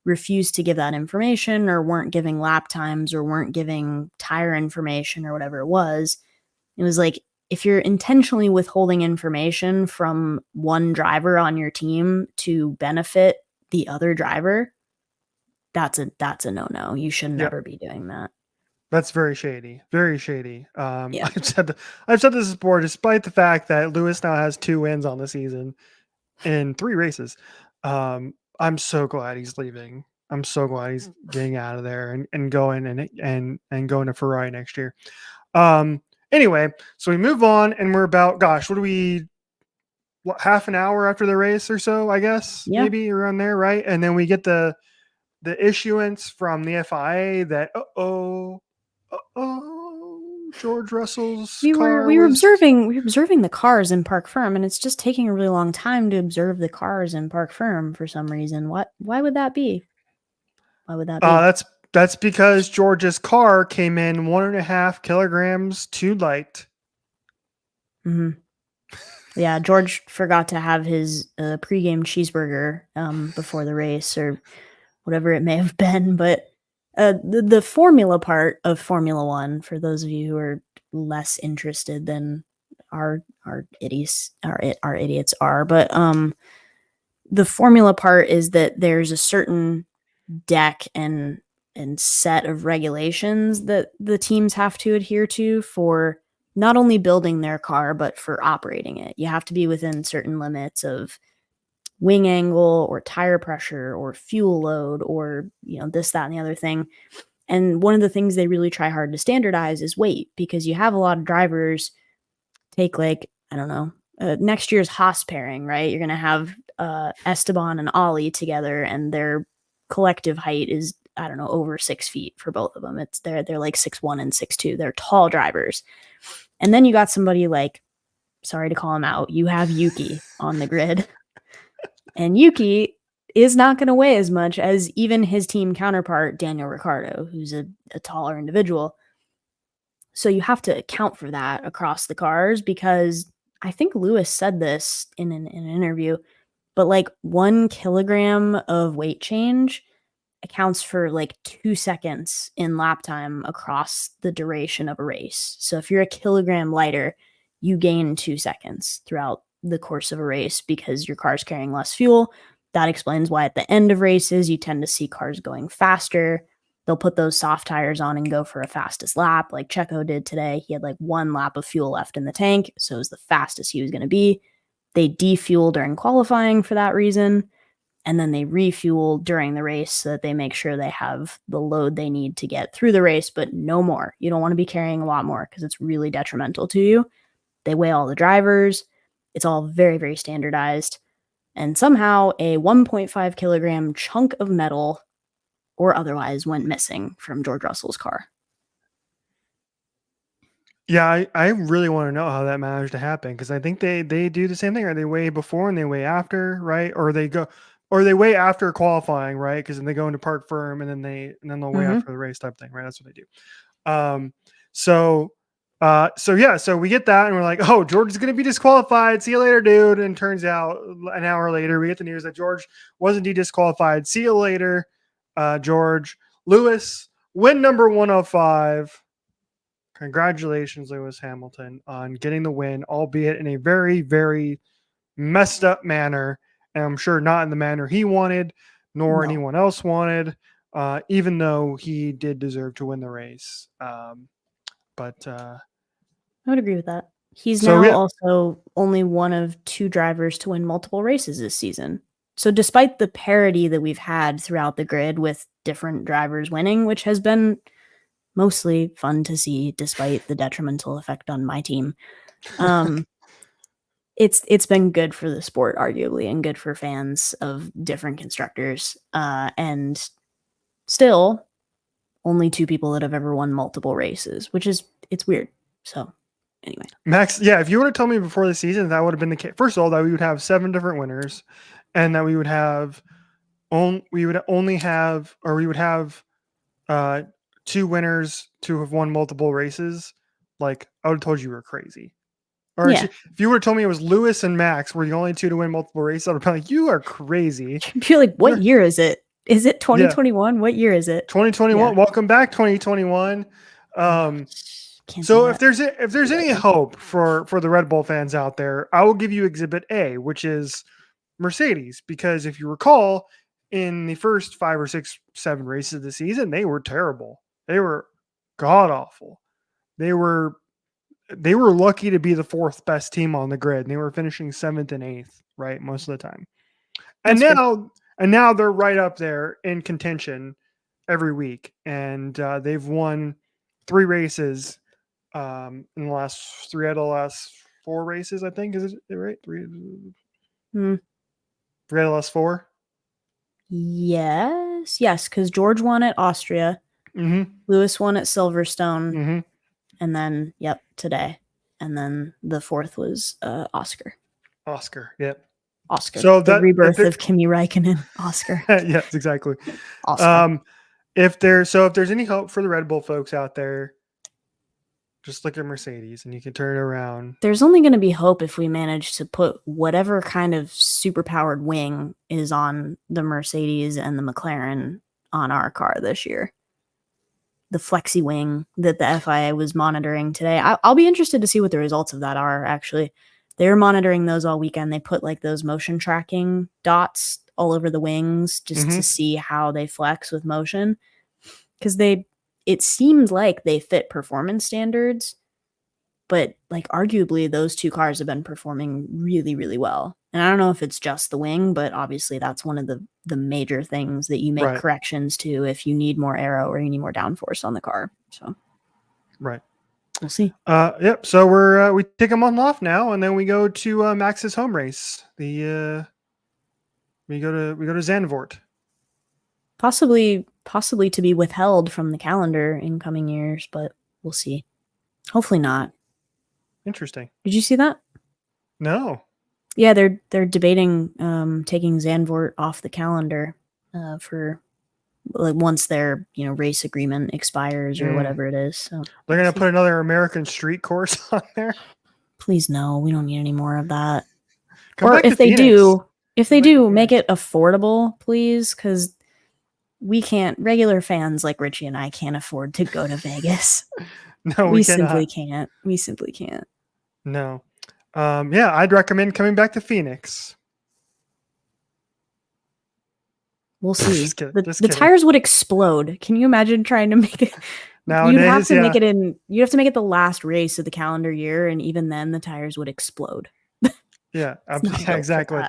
refused to give that information, or weren't giving lap times, or weren't giving tire information, or whatever it was. It was like, if you're intentionally withholding information from one driver on your team to benefit the other driver, that's a no-no. You should never be doing that. That's very shady. Very shady. Yeah. I've said this before, despite the fact that Lewis now has 2 wins on the season in 3 races. I'm so glad he's leaving. I'm so glad he's getting out of there and going and going to Ferrari next year. Anyway, so we move on, and we're about, gosh, half an hour after the race or so, I guess, maybe around there, right? And then we get the issuance from the FIA that George Russell's car. We were observing the cars in Park Ferme, and it's just taking a really long time to observe the cars in Park Ferme for some reason. Why would that be? Why would that be? That's because George's car came in 1.5 kilograms too light. Mm-hmm. Yeah, George forgot to have his pregame cheeseburger before the race, or whatever it may have been. But the formula part of Formula One, for those of you who are less interested than our idiots are, but the formula part is that there's a certain deck and set of regulations that the teams have to adhere to for not only building their car, but for operating it. You have to be within certain limits of wing angle, or tire pressure, or fuel load, or, this, that, and the other thing. And one of the things they really try hard to standardize is weight, because you have a lot of drivers take, like, I don't know, next year's Haas pairing, right? You're going to have Esteban and Ollie together, and their collective height is, I don't know, over 6 feet for both of them. They're like 6'1" and 6'2". They're tall drivers. And then you got somebody like, sorry to call him out, you have Yuki on the grid. And Yuki is not going to weigh as much as even his team counterpart, Daniel Ricciardo, who's a taller individual. So you have to account for that across the cars, because I think Lewis said this in an interview, but like 1 kilogram of weight change accounts for like 2 seconds in lap time across the duration of a race. So if you're a kilogram lighter, you gain 2 seconds throughout the course of a race because your car's carrying less fuel. That explains why at the end of races, you tend to see cars going faster. They'll put those soft tires on and go for a fastest lap, like Checo did today. He had like 1 lap of fuel left in the tank, so it was the fastest he was going to be. They defuel during qualifying for that reason, and then they refuel during the race so that they make sure they have the load they need to get through the race, but no more. You don't want to be carrying a lot more because it's really detrimental to you. They weigh all the drivers. It's all very, very standardized. And somehow a 1.5 kilogram chunk of metal or otherwise went missing from George Russell's car. Yeah, I really want to know how that managed to happen, because I think they do the same thing, or they weigh before and they weigh after, right? Or they weigh after qualifying, right? Because then they go into Park Ferme and then they'll weigh after the race type thing, right? That's what they do. So we get that, and we're like, oh, George is going to be disqualified. See you later, dude. And turns out an hour later, we get the news that George was indeed disqualified. See you later, George. Lewis, win number 105. Congratulations, Lewis Hamilton, on getting the win, albeit in a very, very messed up manner. And I'm sure not in the manner he wanted, nor anyone else wanted, even though he did deserve to win the race. I would agree with that. He's also only one of 2 drivers to win multiple races this season. So despite the parity that we've had throughout the grid with different drivers winning, which has been mostly fun to see despite the detrimental effect on my team. It's been good for the sport, arguably, and good for fans of different constructors. And still, only 2 people that have ever won multiple races, which is, it's weird. So anyway. Max, yeah, if you would have told me before the season, that would have been the case. First of all, that we would have 7 different winners, and that we would have we would have 2 winners to have won multiple races. Like, I would have told you were crazy. Or Yeah. if you would have told me it was Lewis and Max were the only 2 to win multiple races, I would have been like, you are crazy. You're like, what year is it? Is it 2021? Yeah. What year is it? 2021. Yeah. Welcome back, 2021. So if there's any hope for the Red Bull fans out there, I will give you Exhibit A, which is Mercedes, because if you recall, in the first 5 or 6, 7 races of the season, they were terrible. They were god awful. They were lucky to be the 4th best team on the grid, and they were finishing 7th and 8th, right, most of the time. And now they're right up there in contention every week, and they've won 3 races in the last 3 out of the last 4 races, I think. Is it right? 3 out of the last 4? Yes, because George won at Austria. Mm-hmm. Lewis won at Silverstone. Mm-hmm. And then, today. And then the 4th was Oscar. Yep. Oscar. So the rebirth of Kimi Räikkönen. Oscar. Yes, exactly. Oscar. If there's any hope for the Red Bull folks out there, just look at Mercedes and you can turn it around. There's only going to be hope if we manage to put whatever kind of super-powered wing is on the Mercedes and the McLaren on our car this year. The flexi wing that the FIA was monitoring today. I'll be interested to see what the results of that are, actually. They were monitoring those all weekend. They put like those motion tracking dots all over the wings just to see how they flex with motion. Because it seemed like they fit performance standards, but like arguably those 2 cars have been performing really, really well. And I don't know if it's just the wing, but obviously that's one of the major things that you make corrections to if you need more aero or you need more downforce on the car. So, we'll see. Yep. So we take a month off now, and then we go to Max's home race. We go to Zandvoort. Possibly to be withheld from the calendar in coming years, but we'll see. Hopefully not. Interesting. Did you see that? No. Yeah, they're debating taking Zandvoort off the calendar for like once their race agreement expires or whatever it is. So they're gonna put another American street course on there. Please no, we don't need any more of that. Or if they do, make it affordable, please, because we can't. Regular fans like Richie and I can't afford to go to Vegas. No, we simply can't. We simply can't. No. Yeah, I'd recommend coming back to Phoenix. We'll see. The tires would explode. Can you imagine trying to make it? Nowadays, you'd have to make it in. You have to make it the last race of the calendar year, and even then, the tires would explode. Yeah, exactly.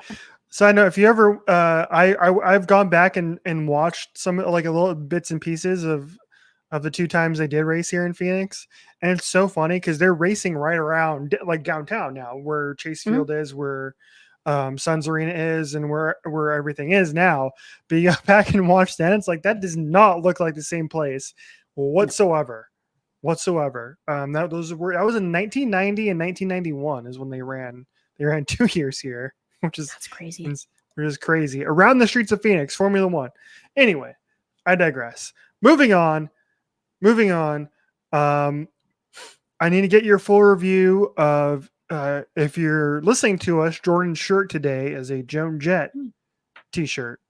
So I know if you ever, I've gone back and watched some like a little bits and pieces of the 2 times they did race here in Phoenix, and it's so funny because they're racing right around like downtown now, where Chase Field is, where Suns Arena is, and where everything is now. But you go back and watch that, it's like that does not look like the same place whatsoever. That was in 1990 and 1991 is when they ran 2 years here, that's crazy. Which is crazy around the streets of Phoenix, Formula 1. Anyway, I digress. Moving on. I need to get your full review of if you're listening to us, Jordan's shirt today is a Joan Jett t-shirt.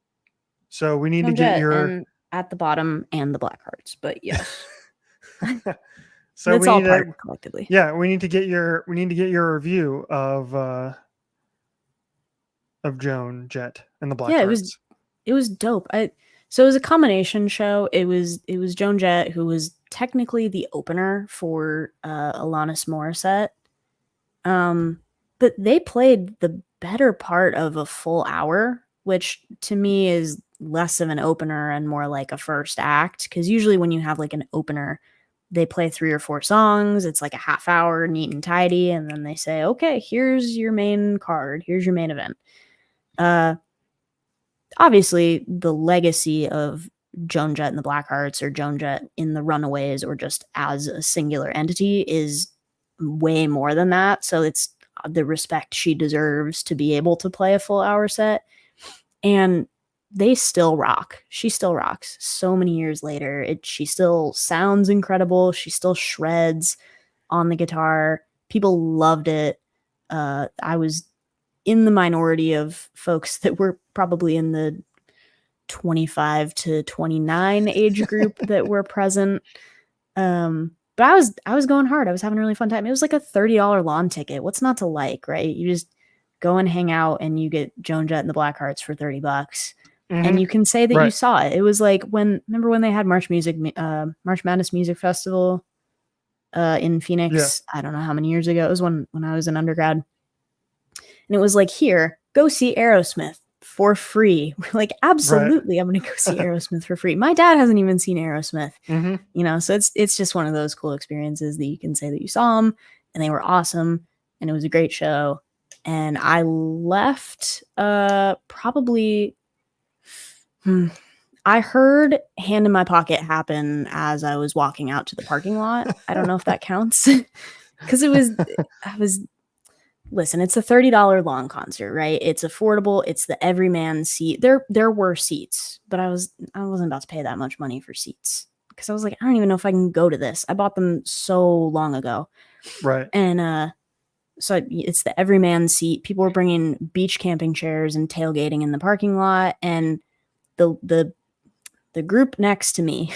So we need to get your at the bottom and the black hearts, but yes. So it's all part collectively. Yeah, we need to get your review of Joan Jett and the black hearts. It was dope. So it was a combination show. It was Joan Jett, who was technically the opener for Alanis Morissette. But they played the better part of a full hour, which to me is less of an opener and more like a first act. Because usually when you have like an opener, they play 3 or 4 songs. It's like a half hour, neat and tidy, and then they say, okay, here's your main card, here's your main event. Obviously the legacy of Joan Jett and the Blackhearts, or Joan Jett in the Runaways, or just as a singular entity, is way more than that. So it's the respect she deserves to be able to play a full hour set. And they still rock. She still rocks so many years later. She still sounds incredible. She still shreds on the guitar. People loved it. I was in the minority of folks that were probably in the 25 to 29 age group that were present. But I was going hard. I was having a really fun time. It was like a $30 lawn ticket. What's not to like, right? You just go and hang out and you get Joan Jett and the Blackhearts for $30. And you can say that you saw it. It was like remember when they had March Madness Music Festival in Phoenix? I don't know how many years ago. It was when I was an undergrad. And it was like, here, go see Aerosmith for free. We're like, absolutely, I'm going to go see Aerosmith for free. My dad hasn't even seen Aerosmith, so it's just one of those cool experiences that you can say that you saw them and they were awesome and it was a great show. And I left probably, I heard Hand in My Pocket happen as I was walking out to the parking lot. I don't know if that counts because listen, it's a $30 long concert, right? It's affordable. It's the everyman seat. There were seats, but I wasn't about to pay that much money for seats because I was like, I don't even know if I can go to this. I bought them so long ago. Right. And so it's the everyman seat. People were bringing beach camping chairs and tailgating in the parking lot, and the group next to me,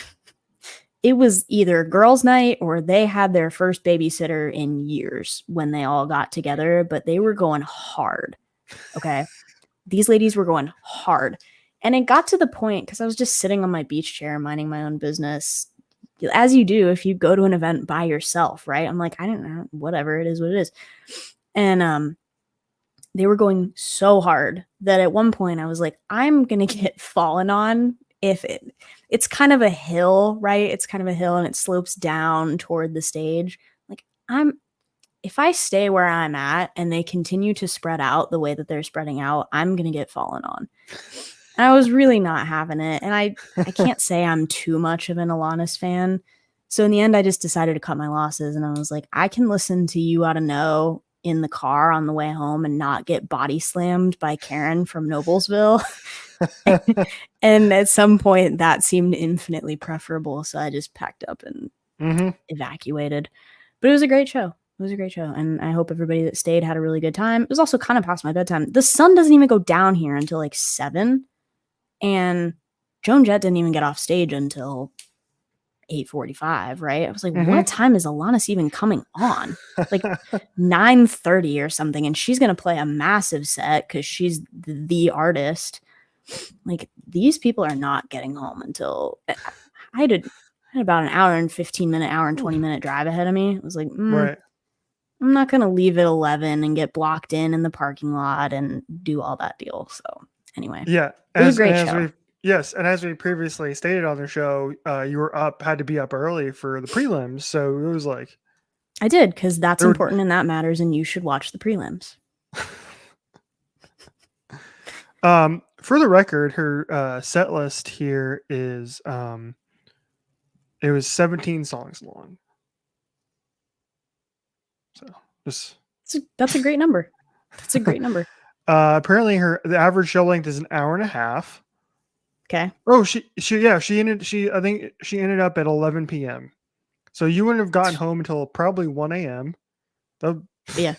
it was either girls' night or they had their first babysitter in years when they all got together, but they were going hard. Okay. These ladies were going hard. And it got to the point, because I was just sitting on my beach chair, minding my own business, as you do if you go to an event by yourself, right? I'm like, I don't know, whatever, it is what it is. And they were going so hard that at one point I was like, I'm going to get fallen on. It's kind of a hill, right? It's kind of a hill and it slopes down toward the stage. Like, if I stay where I'm at and they continue to spread out the way that they're spreading out, I'm going to get fallen on. And I was really not having it. And I can't say I'm too much of an Alanis fan. So in the end, I just decided to cut my losses. And I was like, I can listen to You Oughta Know in the car on the way home and not get body slammed by Karen from Noblesville. And at some point that seemed infinitely preferable. So I just packed up and evacuated. But it was a great show. It was a great show. And I hope everybody that stayed had a really good time. It was also kind of past my bedtime. The sun doesn't even go down here until like 7. And Joan Jett didn't even get off stage until 8:45, right? I was like, what time is Alanis even coming on? Like 9:30 or something. And she's going to play a massive set because she's the artist. Like, these people are not getting home until I had about an hour and 15-minute, hour and 20-minute drive ahead of me. I was like, right. I'm not going to leave at 11 and get blocked in the parking lot and do all that deal. So anyway, yeah, it was a great show. Yes, and as we previously stated on the show, you had to be up early for the prelims, so it was like I did, because that's important and that matters, and you should watch the prelims. For the record, her set list here is it was 17 songs long. So that's a great number. That's a great number. Apparently the average show length is an hour and a half. Okay. Oh, I think she ended up at 11 p.m. So you wouldn't have gotten home until probably 1 a.m. Yeah.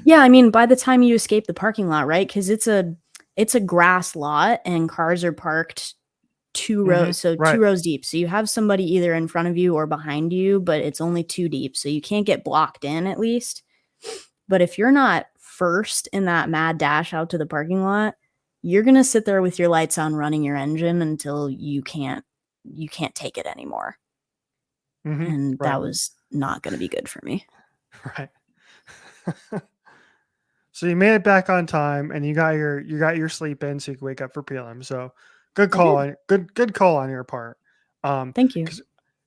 Yeah, I mean, by the time you escape the parking lot, right? Because it's a grass lot and cars are parked 2 rows, so 2 rows deep. So you have somebody either in front of you or behind you, but it's only 2 deep. So you can't get blocked in, at least. But if you're not first in that mad dash out to the parking lot, you're going to sit there with your lights on running your engine until you can't take it anymore. And that was not going to be good for me. Right. So you made it back on time and you got your sleep in so you could wake up for prelim. So good call. Good call on your part. Thank you.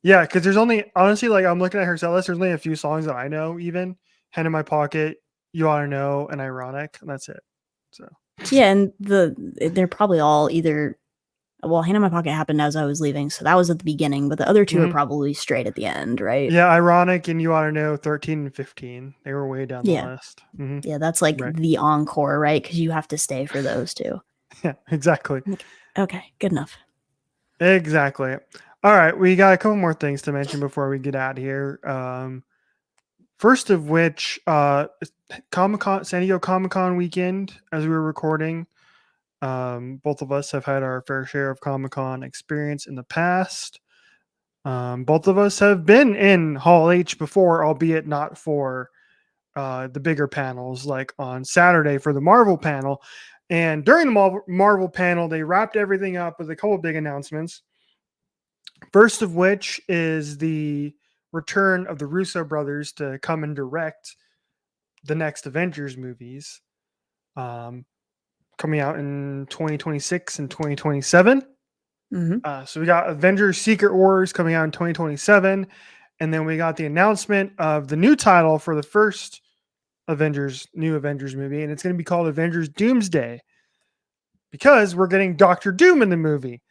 Yeah, because there's only honestly, like I'm looking at her set list. There's only a few songs that I know. Even "Hand in My Pocket," "You Ought to Know," and "Ironic," and that's it. So Yeah, and they're probably all either. Well, Hand in My Pocket happened as I was leaving, so that was at the beginning. But the other two are probably straight at the end, right? yeah, "Ironic" and "You Ought to Know" 13 and 15. They were way down the Yeah, list. yeah, that's like Right. the encore, right? Because you have to stay for those two. Yeah, exactly. Okay, good enough. Exactly. All right, we got a couple more things to mention before we get out of here. First of which, Comic-Con, San Diego Comic-Con weekend, as we were recording. Both of us have had our fair share of Comic-Con experience in the past. Both of us have been in Hall H before, albeit not for the bigger panels, like on Saturday for the Marvel panel. And during the Marvel panel, they wrapped everything up with a couple of big announcements. First of which is the return of the Russo brothers to come and direct the next Avengers movies, um, coming out in 2026 and 2027. So we got Avengers Secret Wars coming out in 2027. And then we got the announcement of the new title for the first new Avengers movie. And it's going to be called Avengers Doomsday, because we're getting Doctor Doom in the movie,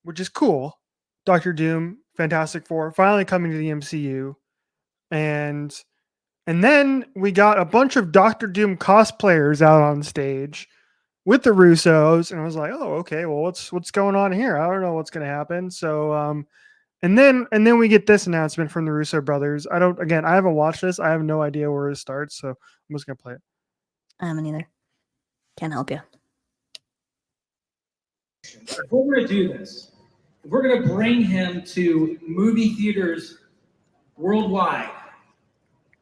which is cool. Doctor Doom, Fantastic Four, finally coming to the MCU. And then we got a bunch of Doctor Doom cosplayers out on stage with the Russos, and I was like, "Oh, okay. Well, what's going on here? I don't know what's going to happen." So, and then we get this announcement from the Russo brothers. I haven't watched this. I have no idea where it starts, so I'm just gonna play it. I haven't either. Can't help you. If we're going to do this, if we're going to bring him to movie theaters worldwide,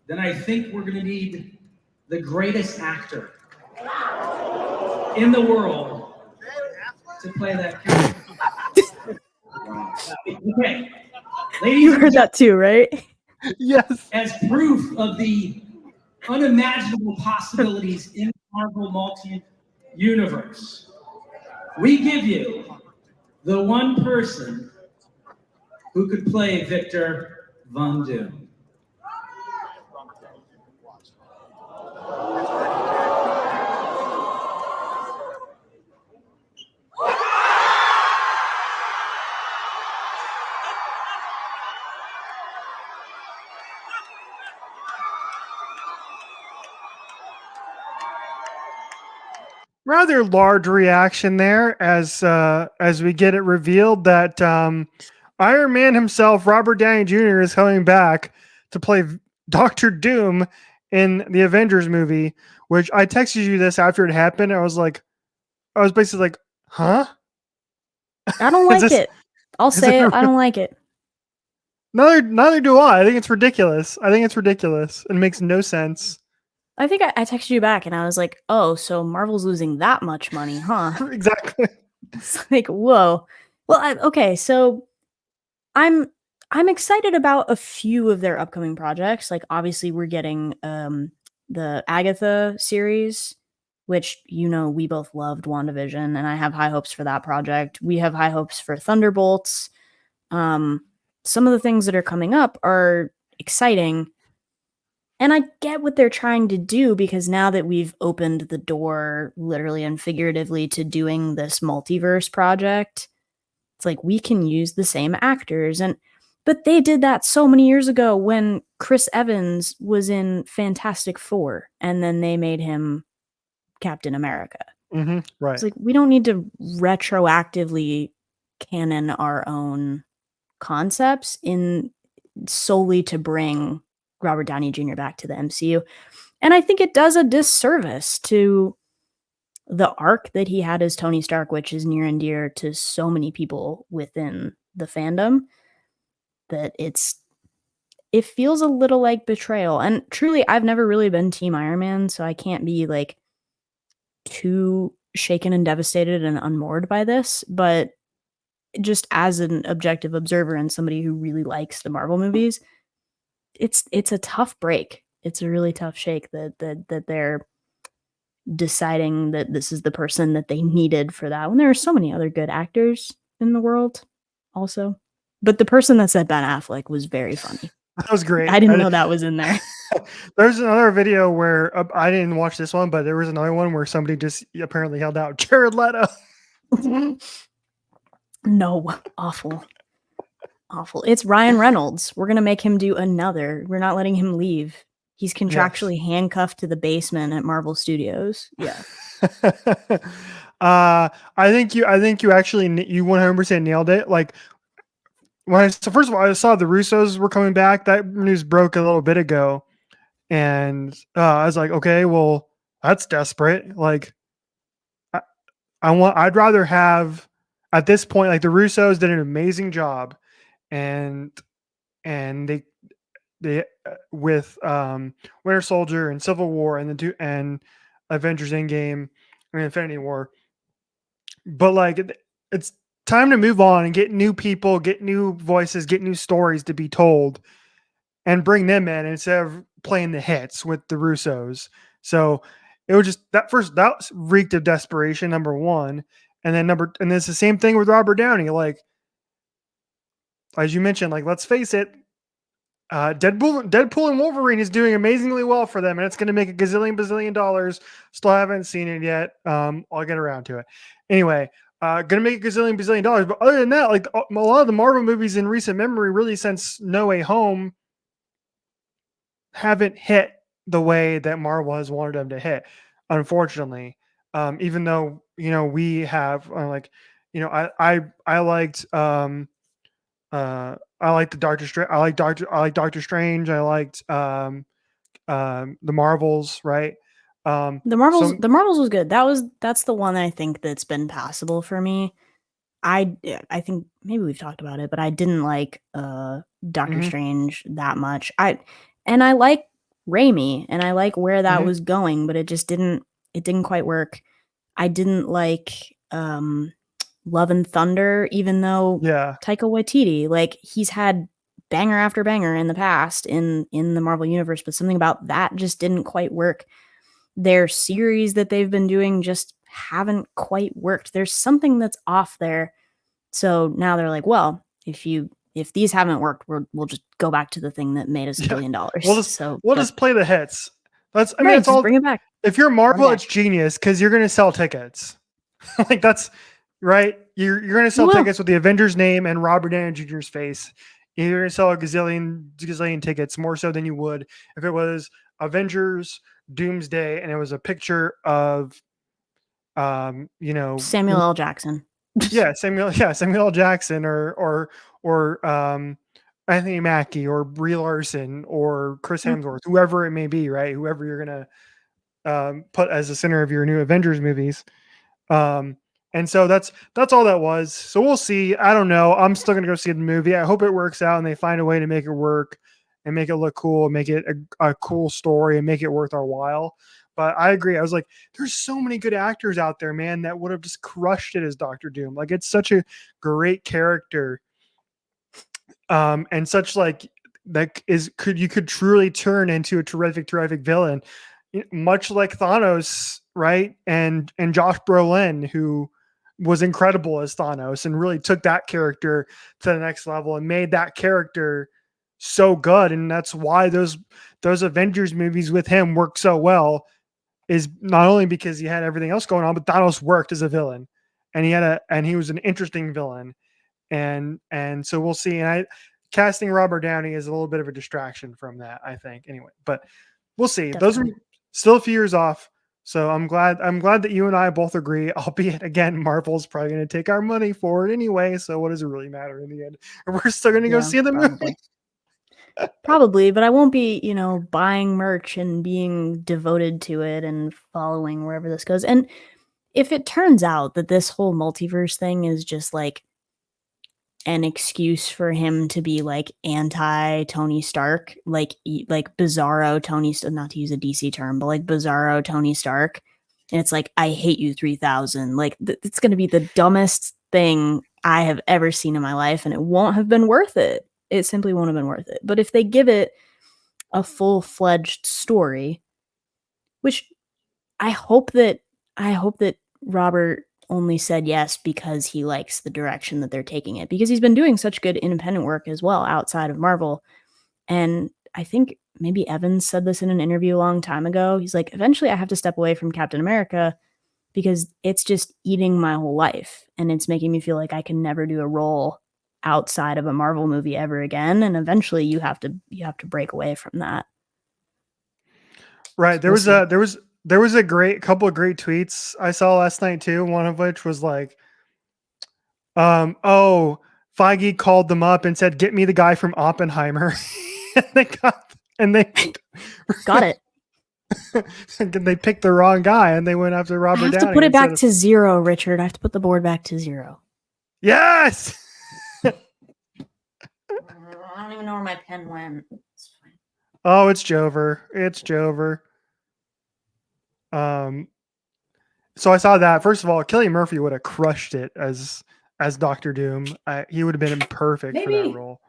then I think we're going to need the greatest actor in the world to play that character. Okay. Ladies You heard that too, right? Yes. As proof of the unimaginable possibilities in the Marvel multi-universe, we give you the one person who could play Victor Von Doom. Rather large reaction there as we get it revealed that Iron Man himself, Robert Downey Jr., is coming back to play Doctor Doom in the Avengers movie. Which I texted you this after it happened. I was basically like, "Huh? I don't like it. I'll say it. I don't like it. Neither do I. I think it's ridiculous. It makes no sense." I think I texted you back and I was like, oh, so Marvel's losing that much money, huh? Exactly. It's like, whoa. Well, okay, so I'm excited about a few of their upcoming projects. Like, obviously, we're getting the Agatha series, which we both loved WandaVision, and I have high hopes for that project. We have high hopes for Thunderbolts. Some of the things that are coming up are exciting. And I get what they're trying to do, because now that we've opened the door, literally and figuratively, to doing this multiverse project, it's like we can use the same actors. But they did that so many years ago when Chris Evans was in Fantastic Four, and then they made him Captain America. Right. It's like we don't need to retroactively canon our own concepts in solely to bring Robert Downey Jr. back to the MCU. And I think it does a disservice to the arc that he had as Tony Stark, which is near and dear to so many people within the fandom, that it feels a little like betrayal. And truly, I've never really been Team Iron Man, so I can't be like too shaken and devastated and unmoored by this. But just as an objective observer and somebody who really likes the Marvel movies, it's a tough break. It's a really tough shake that they're deciding that this is the person that they needed for that, when there are so many other good actors in the world also. But the person that said Ben Affleck was very funny. That was great. I didn't know that was in there. There's another video where I didn't watch this one, but there was another one where somebody just apparently held out Jared Leto. No, awful. It's Ryan Reynolds. We're gonna make him do another. We're not letting him leave. He's contractually handcuffed to the basement at Marvel Studios. Yeah. I think you actually you 100% nailed it. Like so first of all, I saw the Russos were coming back. That news broke a little bit ago, and I was like, okay, well, that's desperate. Like, I'd rather have at this point, like the Russos did an amazing job, and they with Winter Soldier and Civil War and Avengers Endgame and Infinity War. But like it's time to move on and get new people, get new voices, get new stories to be told, and bring them in instead of playing the hits with the Russos. So it was just that reeked of desperation, number one. And then and it's the same thing with Robert Downey. Like, as you mentioned, like, let's face it, Deadpool and Wolverine is doing amazingly well for them, and it's going to make a bazillion dollars. Still haven't seen it yet. I'll get around to it. Anyway, going to make a bazillion dollars. But other than that, like a lot of the Marvel movies in recent memory, really since No Way Home, haven't hit the way that Marvel has wanted them to hit. Unfortunately, even though we have I liked I like the Doctor Strange. I like Doctor Strange. I liked the Marvels, right? The Marvels was good. That's the one I think that's been passable for me. I think maybe we've talked about it, but I didn't like Doctor Strange that much. I like Raimi, and I like where that was going, but it didn't quite work. I didn't like Love and Thunder, even though Taika Waititi, like, he's had banger after banger in the past in the Marvel universe, but something about that just didn't quite work. Their series that they've been doing just haven't quite worked. There's something that's off there. So now they're like, well, if these haven't worked, we'll just go back to the thing that made us $1 billion. We'll just play the hits. That's it's all, bring it back. If you're Marvel, it's genius because you're going to sell tickets. Like, that's right. You're going to sell tickets with the Avengers name and Robert Downey Jr.'s face. You're going to sell a gazillion tickets, more so than you would if it was Avengers Doomsday and it was a picture of Samuel L. Jackson. Samuel L. Jackson or Anthony Mackie or Brie Larson or Chris Hemsworth, whoever it may be, right? Whoever you're gonna put as the center of your new Avengers movies. And so that's all that was. So we'll see. I don't know. I'm still gonna go see the movie. I hope it works out and they find a way to make it work and make it look cool and make it a cool story and make it worth our while. But I agree. I was like, there's so many good actors out there, man, that would have just crushed it as Doctor Doom. Like, it's such a great character. And such like that you could truly turn into a terrific villain, much like Thanos, right? And Josh Brolin, who was incredible as Thanos and really took that character to the next level and made that character so good. And that's why those Avengers movies with him work so well, is not only because he had everything else going on, but Thanos worked as a villain and he was an interesting villain. And so we'll see. And casting Robert Downey is a little bit of a distraction from that, I think, anyway, but we'll see. Definitely. Those are still a few years off. So I'm glad that you and I both agree, albeit again, Marvel's probably going to take our money for it anyway. So what does it really matter in the end? We're still going to go see the movie. Probably, but I won't be, buying merch and being devoted to it and following wherever this goes. And if it turns out that this whole multiverse thing is just like an excuse for him to be like anti Tony Stark, like bizarro Tony, not to use a DC term, but like bizarro Tony Stark, and it's like, I hate you 3000, like it's going to be the dumbest thing I have ever seen in my life, and it won't have been worth it. It simply won't have been worth it. But if they give it a full-fledged story, which I hope that Robert only said yes because he likes the direction that they're taking it, because he's been doing such good independent work as well outside of Marvel. And I think maybe Evans said this in an interview a long time ago. He's like, eventually I have to step away from Captain America because it's just eating my whole life. And it's making me feel like I can never do a role outside of a Marvel movie ever again. And eventually you have to break away from that. Right. There was a couple of great tweets I saw last night too. One of which was like, oh, Feige called them up and said, "Get me the guy from Oppenheimer." and they got it. And they picked the wrong guy and they went after Robert Downey. I have to put it back to 0, Richard. I have to put the board back to 0. Yes. I don't even know where my pen went. Oh, it's Jover. So I saw that. First of all, Cillian Murphy would have crushed it as Doctor Doom. He would have been perfect for that role.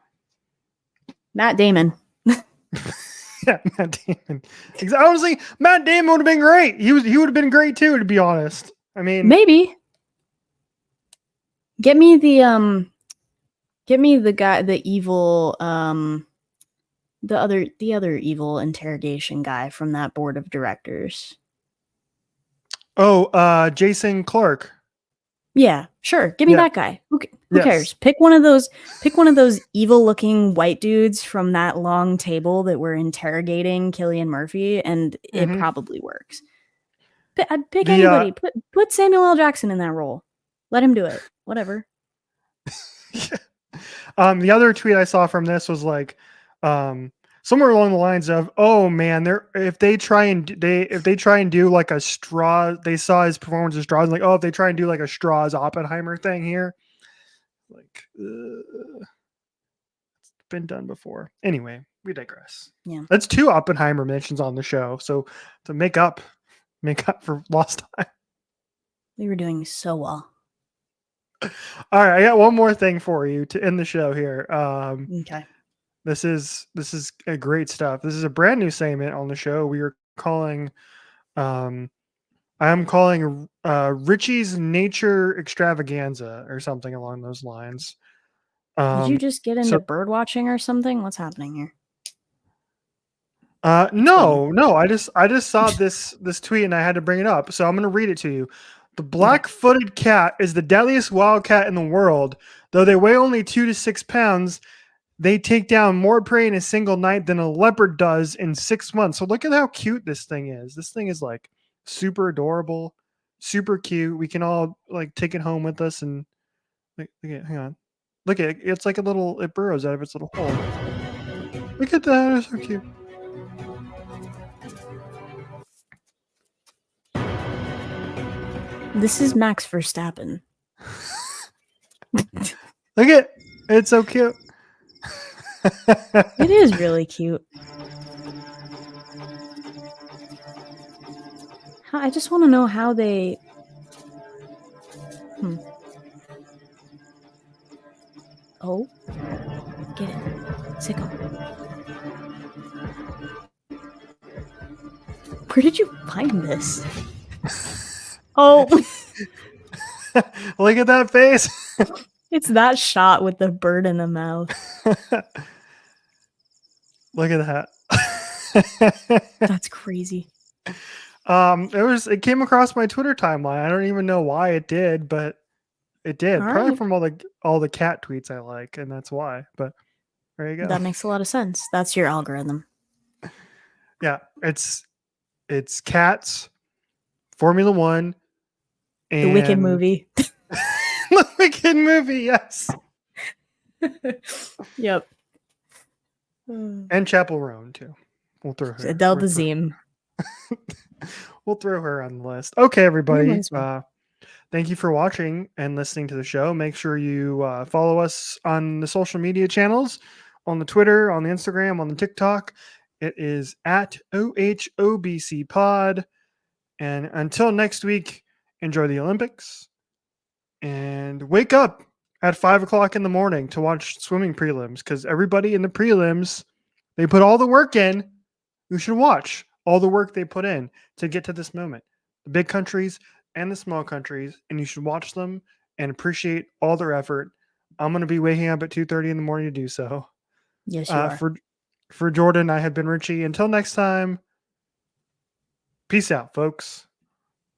Matt Damon. Yeah, Matt Damon. Honestly, Matt Damon would have been great. He would have been great too, to be honest. I mean, maybe. Get me the guy, the evil, the other evil interrogation guy from that board of directors. Oh, Jason Clarke. Yeah, sure. Give me that guy. Who cares? Pick one of those evil-looking white dudes from that long table that were interrogating Cillian Murphy, and it probably works. I'd pick anybody. Put Samuel L. Jackson in that role. Let him do it. Whatever. The other tweet I saw from this was like, somewhere along the lines of, "Oh man, if they try and do like a straw," they saw his performance of Straws, like, "Oh, if they try and do like a Straws Oppenheimer thing here, like, it's been done before." Anyway, we digress. Yeah, that's 2 Oppenheimer mentions on the show, so to make up for lost time. We were doing so well. All right, I got one more thing for you to end the show here. Okay. This is a great stuff. This is a brand new segment on the show. We are calling, I'm calling Richie's Nature Extravaganza or something along those lines. Did you just get into bird watching or something? What's happening here? No. I just saw this tweet and I had to bring it up. So I'm going to read it to you. The black-footed cat is the deadliest wild cat in the world. Though they weigh only 2 to 6 pounds, they take down more prey in a single night than a leopard does in 6 months. So look at how cute this thing is. This thing is like super adorable, super cute. We can all like take it home with us and hang on. Look at it. It's like it burrows out of its little hole. Look at that. It's so cute. This is Max Verstappen. Look at it's so cute. It is really cute. I just want to know how they. Oh, get it, sicko. Where did you find this? Oh, look at that face. It's that shot with the bird in the mouth. Look at that. That's crazy. It came across my Twitter timeline. I don't even know why it did, but it did. Probably from all the cat tweets I like, and that's why. But there you go. That makes a lot of sense. That's your algorithm. Yeah, it's cats, Formula One, and the Wicked movie. The Wicked movie, yes. Yep. And Chapel Roan too. We'll throw her. Adele Dazeem. We'll throw her on the list. Okay, everybody. Thank you for watching and listening to the show. Make sure you follow us on the social media channels, on the Twitter, on the Instagram, on the TikTok. It is at OHOBC Pod. And until next week, enjoy the Olympics and wake up at 5 o'clock in the morning to watch swimming prelims, because everybody in the prelims, they put all the work in. You should watch all the work they put in to get to this moment. The big countries, and the small countries, and you should watch them and appreciate all their effort. I'm going to be waking up at 2:30 in the morning to do so. Yes, you are. For Jordan, I have been Richie. Until next time, peace out, folks.